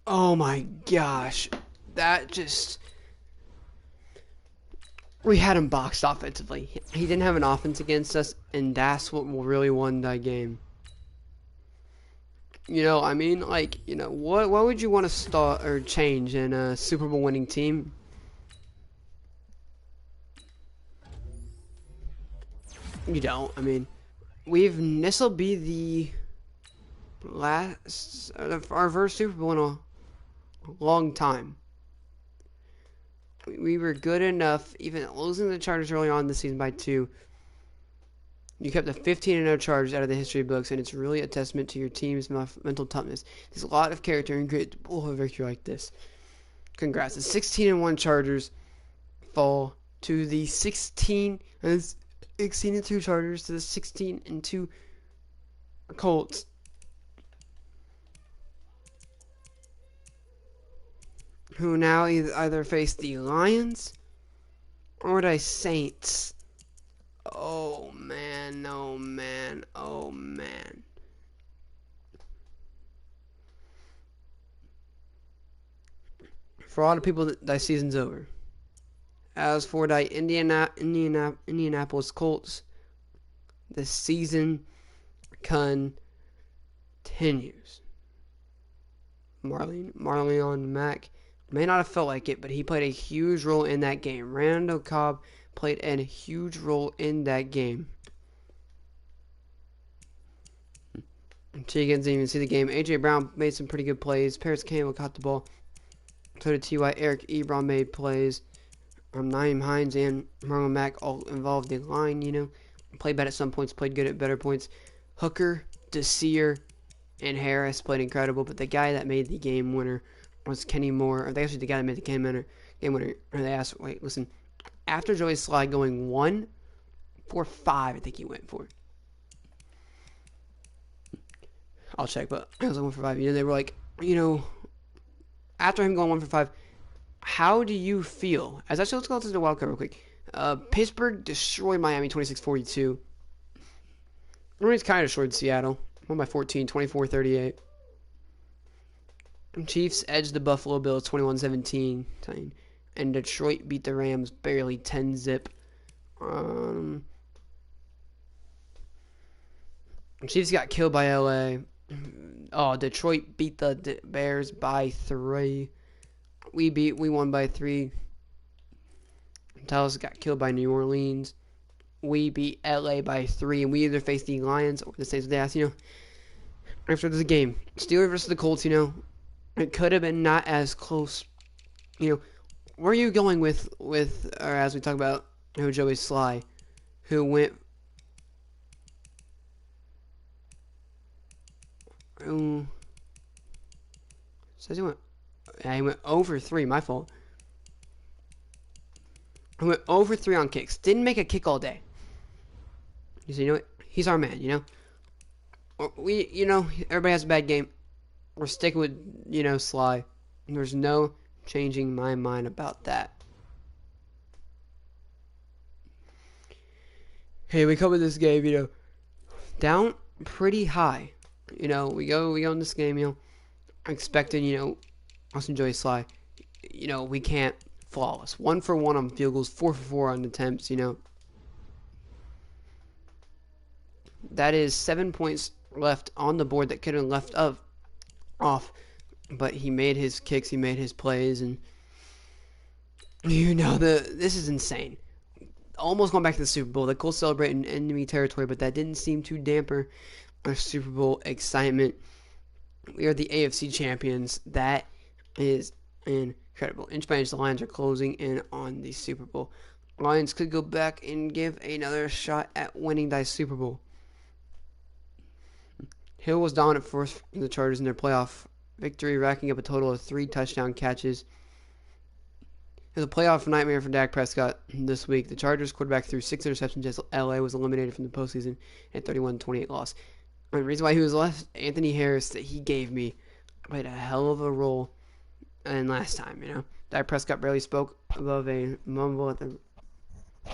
Oh my gosh. That just... We had him boxed offensively. He didn't have an offense against us, and that's what really won that game. You know, I mean, like, you know, what would you want to start or change in a Super Bowl winning team? You don't. I mean, this will be the last, our first Super Bowl in a long time. We were good enough, even losing the Chargers early on in the season by 2. You kept the 15-0 Chargers out of the history books, and it's really a testament to your team's mental toughness. There's a lot of character and grit to pull a victory like this. Congrats. The 16-1 Chargers fall to the 16-2 Chargers to the 16-2 Colts. Who now either face the Lions or the Saints. Oh man, oh man, oh man. For a lot of people, that season's over. As for the Indianapolis Colts, the season continues. Marlon Mack may not have felt like it, but he played a huge role in that game. Randall Cobb played a huge role in that game. Chickens didn't even see the game. A.J. Brown made some pretty good plays. Paris Campbell caught the ball. So did T.Y. Eric Ebron made plays. Naeem Hines and Marlon Mack all involved in line, you know. Played bad at some points, played good at better points. Hooker, Desir, and Harris played incredible, but the guy that made the game winner was Kenny Moore. Or they actually the guy that made the game winner. Or they asked, wait, listen. After Joey Sly going 1 for 5, I think he went for. I'll check, but I was like 1 for 5. You know, they were like, you know, after him going 1 for 5, how do you feel? Let's go to the wild card real quick. Pittsburgh destroyed Miami 26-42. Marines kind of destroyed Seattle. Won by 14, 24-38. Chiefs edged the Buffalo Bills 21-17. And Detroit beat the Rams barely 10-zip. Chiefs got killed by LA. Oh, Detroit beat the Bears by 3. We won by 3. Dallas got killed by New Orleans. We beat LA by 3, and we either face the Lions or the Saints. They asked, you know, after this game, Steelers versus the Colts, you know, it could have been not as close. You know, where are you going with or as we talk about, you know, Joey Sly, who went says he went over 3, my fault. He went over 3 on kicks. Didn't make a kick all day. You say, you know what? He's our man, you know? You know, everybody has a bad game. We're sticking with, you know, Sly. There's no changing my mind about that. Hey, we come in this game, you know, down pretty high. You know, we go in this game, you know, expecting, you know, us and Joey Sly. You know, we can't flawless. 1 for 1 on field goals, 4 for 4 on attempts, you know. That is 7 points left on the board that could have left off. But he made his kicks, he made his plays, and you know, this is insane. Almost going back to the Super Bowl. The Colts celebrate in enemy territory, but that didn't seem to damper our Super Bowl excitement. We are the AFC champions. That is incredible. Inch by inch, the Lions are closing in on the Super Bowl. Lions could go back and give another shot at winning that Super Bowl. Hill was dominant for the Chargers in their playoff victory, racking up a total of 3 touchdown catches. It was a playoff nightmare for Dak Prescott this week. The Chargers quarterback threw 6 interceptions as LA was eliminated from the postseason in a 31-28 loss. And the reason why he was left, Anthony Harris, that he gave me, played a hell of a role in last time, you know. Dak Prescott barely spoke above a mumble at the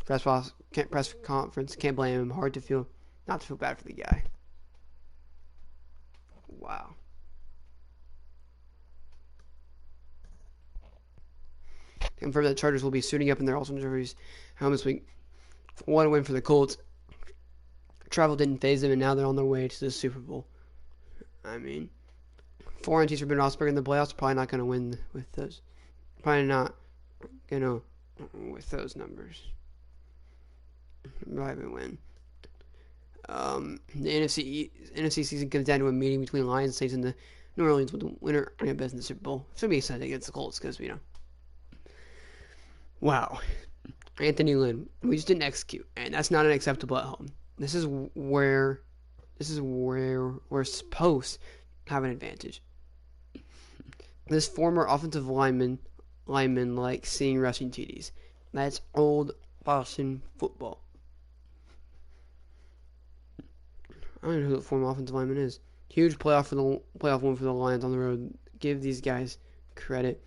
press conference. Can't blame him. Hard to not to feel bad for the guy. Wow. confirmed that the Chargers will be suiting up in their alternate jerseys home this week. What a win for the Colts. Travel didn't phase them, and now they're on their way to the Super Bowl. I mean, 4 teams for Ben Roethlisberger in the playoffs. Probably not going to win with those. Probably not going to with those numbers. Probably win. The NFC season comes down to a meeting between Lions, Saints, and the New Orleans, with the winner going to best in the Super Bowl. It's going to be exciting against the Colts because, wow. Anthony Lynn, we just didn't execute, and that's not unacceptable at home. This is where we're supposed to have an advantage. This former offensive lineman likes seeing rushing TDs. That's old-fashioned football. I don't know who the former offensive lineman is. Huge playoff win for the Lions on the road. Give these guys credit.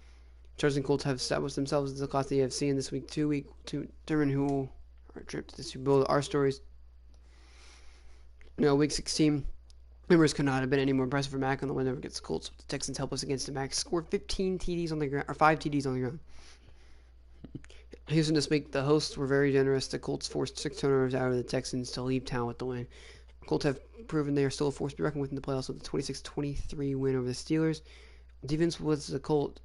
Chargers and Colts have established themselves as the class of the AFC in this week 2 week to determine who will trip to the Super Bowl. Our stories. Week 16 numbers could not have been any more impressive for Mac on the win over against the Colts. The Texans help us against the Mac. Scored 15 TDs on the ground, or 5 TDs on the ground. Houston this week, the hosts were very generous. The Colts forced 6 turnovers out of the Texans to leave town with the win. Colts have proven they are still a force to be reckoned with in the playoffs with a 26-23 win over the Steelers. Defense was the Colts'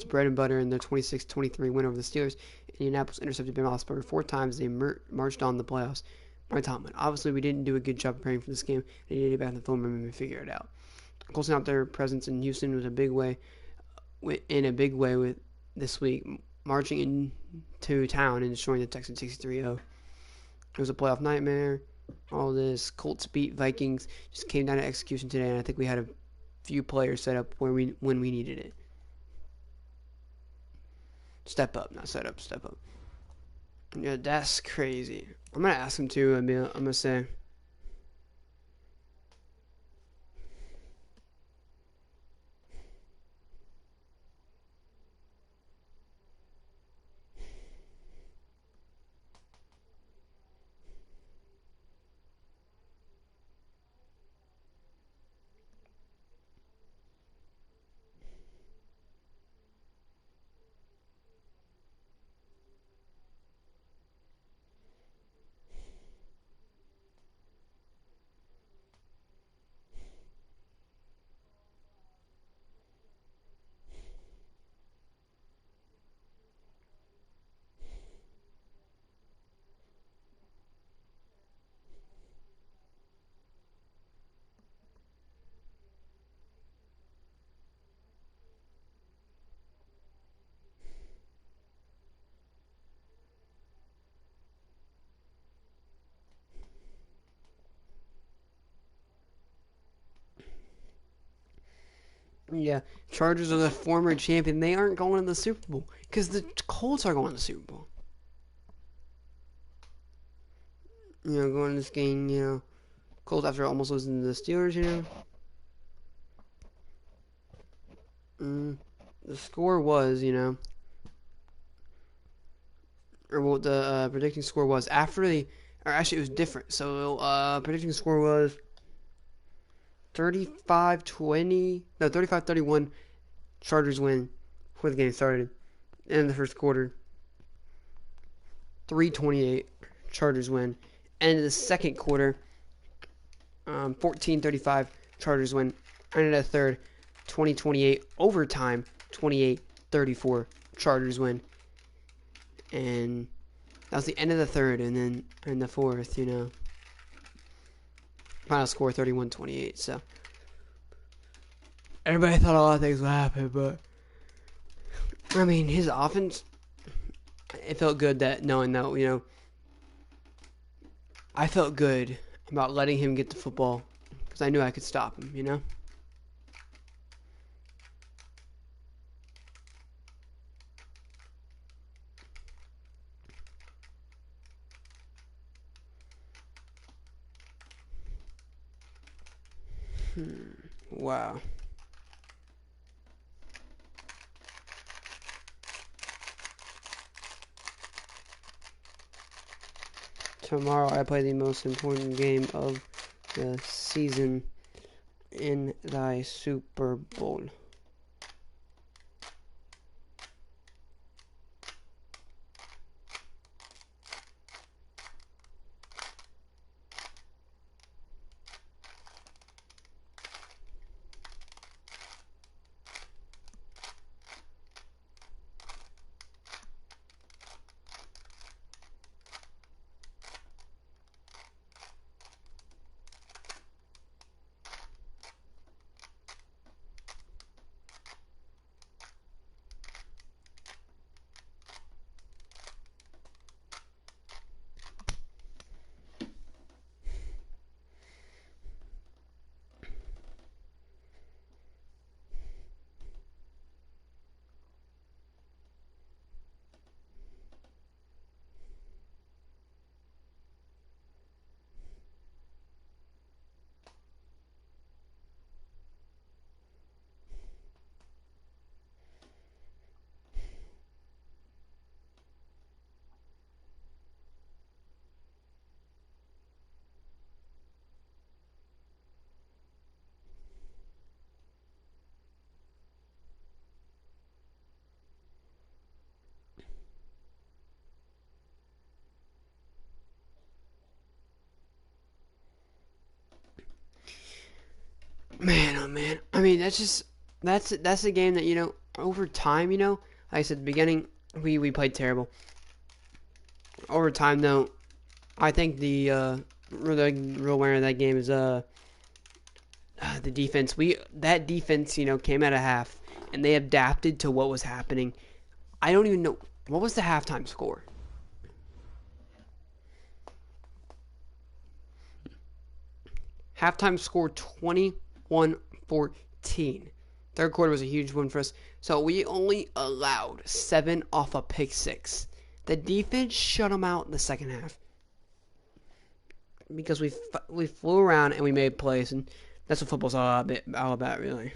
bread and butter in their 26-23 win over the Steelers. Indianapolis intercepted Ben Roethlisberger 4 times. They marched on the playoffs. Brian Tomlin. Obviously, we didn't do a good job preparing for this game. They needed to get back in the film room and figure it out. Colts out their presence in Houston was in a big way with this week, marching into town and destroying the Texans 63-0. It was a playoff nightmare. All this Colts beat Vikings just came down to execution today, and I think we had a few players set up when we needed it. Step up, not set up, step up. Yeah, that's crazy. I'm gonna ask him too. I'm gonna say, yeah, Chargers are the former champion. They aren't going to the Super Bowl because the Colts are going to the Super Bowl. Going to this game, Colts after almost losing to the Steelers, The score was, or what the predicting score was after or actually it was different. So, predicting score was 35-31, Chargers win before the game started. In the first quarter, 3-28, Chargers win. And in the second quarter, 14-35, Chargers win. And in the third, 20-28, overtime, 28-34, Chargers win. And that was the end of the third, and then in the fourth, final score 31-28. So everybody thought a lot of things would happen, but I mean, his offense, it felt good that knowing that, I felt good about letting him get the football because I knew I could stop him, Wow. Tomorrow I play the most important game of the season in thy Super Bowl. man. I mean, that's a game that, over time, like I said at the beginning, we played terrible. Over time, though, I think the real winner of that game is the defense. That defense, came out of half and they adapted to what was happening. I don't even know what was the halftime score. Halftime score 21-14. Third quarter was a huge win for us. So we only allowed 7 off a pick 6. The defense shut them out in the second half because we flew around and we made plays, and that's what football's all about, really.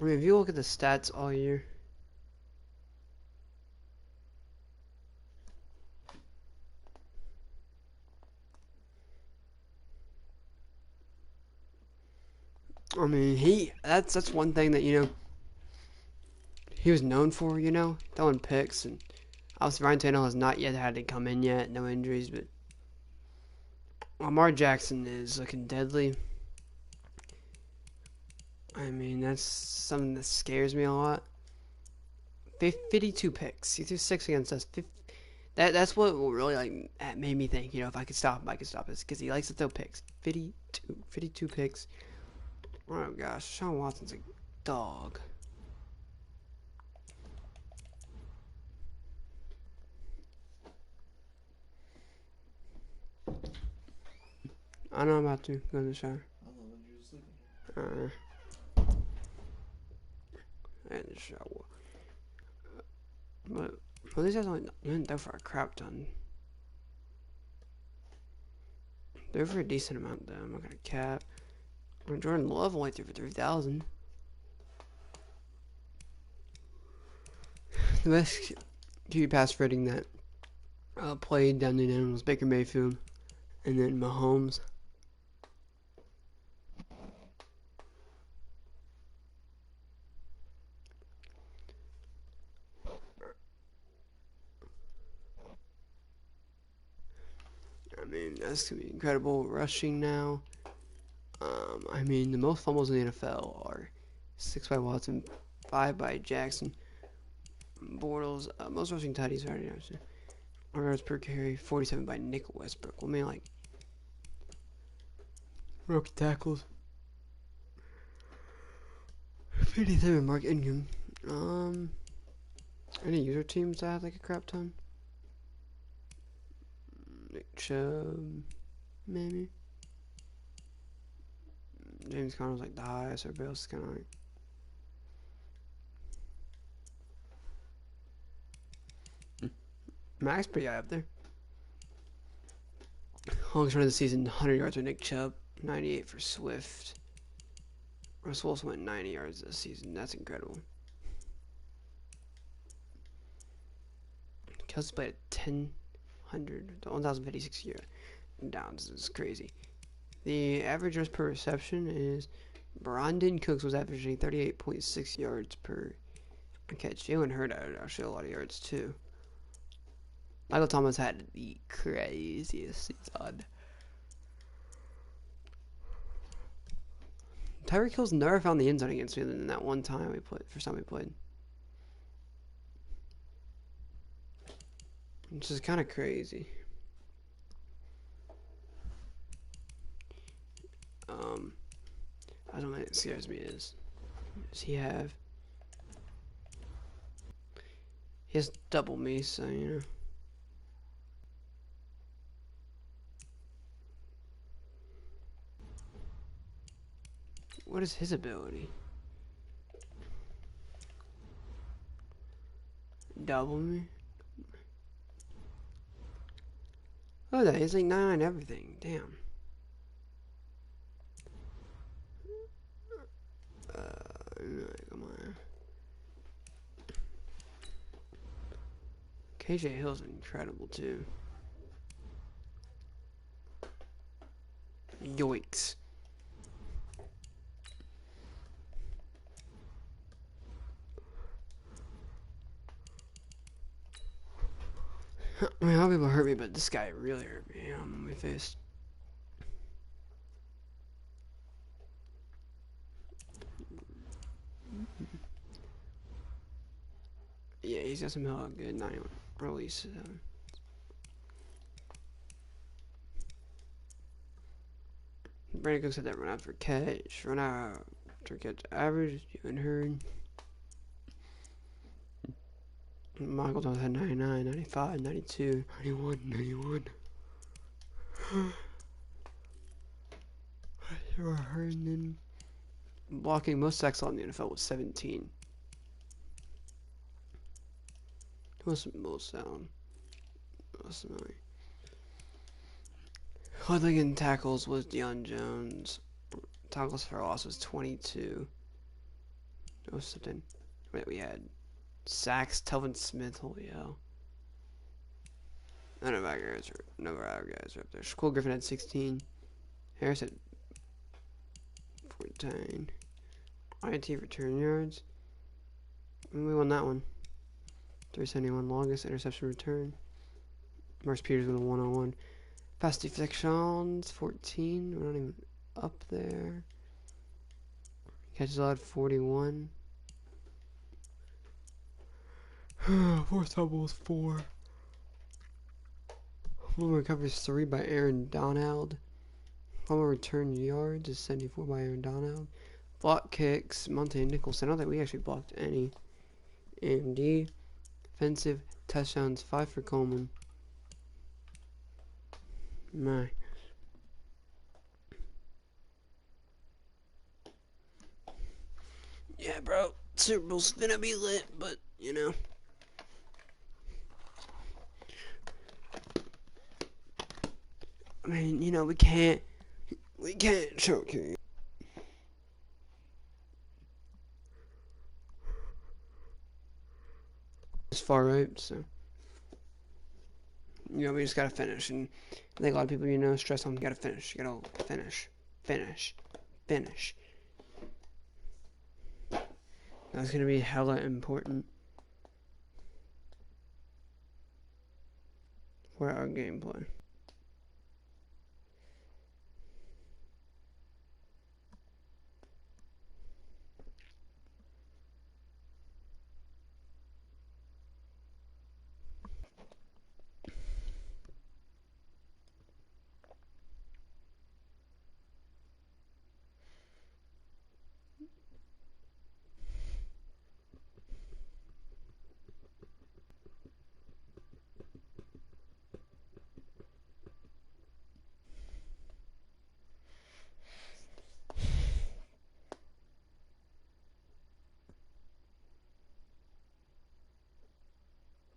I mean, if you look at the stats all year, I mean, that's one thing that he was known for, throwing picks, and obviously Ryan Tannehill has not yet had to come in yet, no injuries, but Lamar Jackson is looking deadly. I mean, that's something that scares me a lot. 52 picks. He threw 6 against us. That's what really made me think, if I could stop him, I could stop this, because he likes to throw picks. 52 picks. Oh gosh, Sean Watson's a dog. I know I'm about to go in the shower. and the show. But well, these guys only didn't throw for a crap ton. They're for a decent amount though. I'm not gonna cap. Jordan Love only threw for 3,000. The best QB pass rating that played down the end was Baker Mayfield, and then Mahomes. I mean, that's gonna be incredible. Rushing now. I mean, the most fumbles in the NFL are 6 by Watson, 5 by Jackson, Bortles. Most rushing tutties already know. Yards per carry, 47 by Nick Westbrook. Well, I mean, like, rookie tackles. 57 Mark Ingram. Any user teams that have like a crap ton? Nick Chubb, maybe. James Conner's like the highest. Everybody else is kind of like. Max pretty high up there. Longest run of the season, 100 yards for Nick Chubb, 98 for Swift. Russell Wilson went 90 yards this season. That's incredible. Kelsey played at 1,056 yards downs. This is crazy. The average yards per reception is Brandon Cooks was averaging 38.6 yards per catch. Jalen Hurd actually a lot of yards too. Michael Thomas had the craziest season. Tyreek Hill's never found the end zone against me than that one time we played. First time we played, which is kind of crazy. I don't know what scares me is. Does he have? He has double me, so you know. What is his ability? Double me? Oh, that is like 9 everything. Damn. Come on. KJ Hill's incredible too. Yoicks. I mean, a lot of people hurt me, but this guy really hurt me on my face. Yeah, he's got some hella good 91 release. Brandon Cooks had that run out for catch, run out for catch average, you heard. Michael Thomas had 99, 95, 92, 91, 91. Herndon. Blocking most sacks on the NFL was 17. Most sound. Most annoying. Hoodling tackles was Deion Jones. Tackles for loss was 22. Wait, we had sacks, Telvin Smith, holy hell. None of our guys are up there. Shaquille Griffin had 16. Harris had 14. INT return yards. And we won that one. 371 longest interception return. Marcus Peters with a 101. Pass deflections, 14. We're not even up there. Catches allowed, 41. Forced fumbles, 4. Fumble recovers, 3 by Aaron Donald. Fumble return yards is 74 by Aaron Donald. Block kicks, Monte Nicholson. I don't think we actually blocked any. AMD. Defensive touchdowns, 5 for Coleman. My. Yeah, bro. Super Bowl's gonna be lit, but, you know. I mean, you know, we can't choke here. It's far, right? So, you know, we just gotta finish. And I think a lot of people, you know, stress on, gotta finish. You gotta finish. That's gonna be hella important for our gameplay.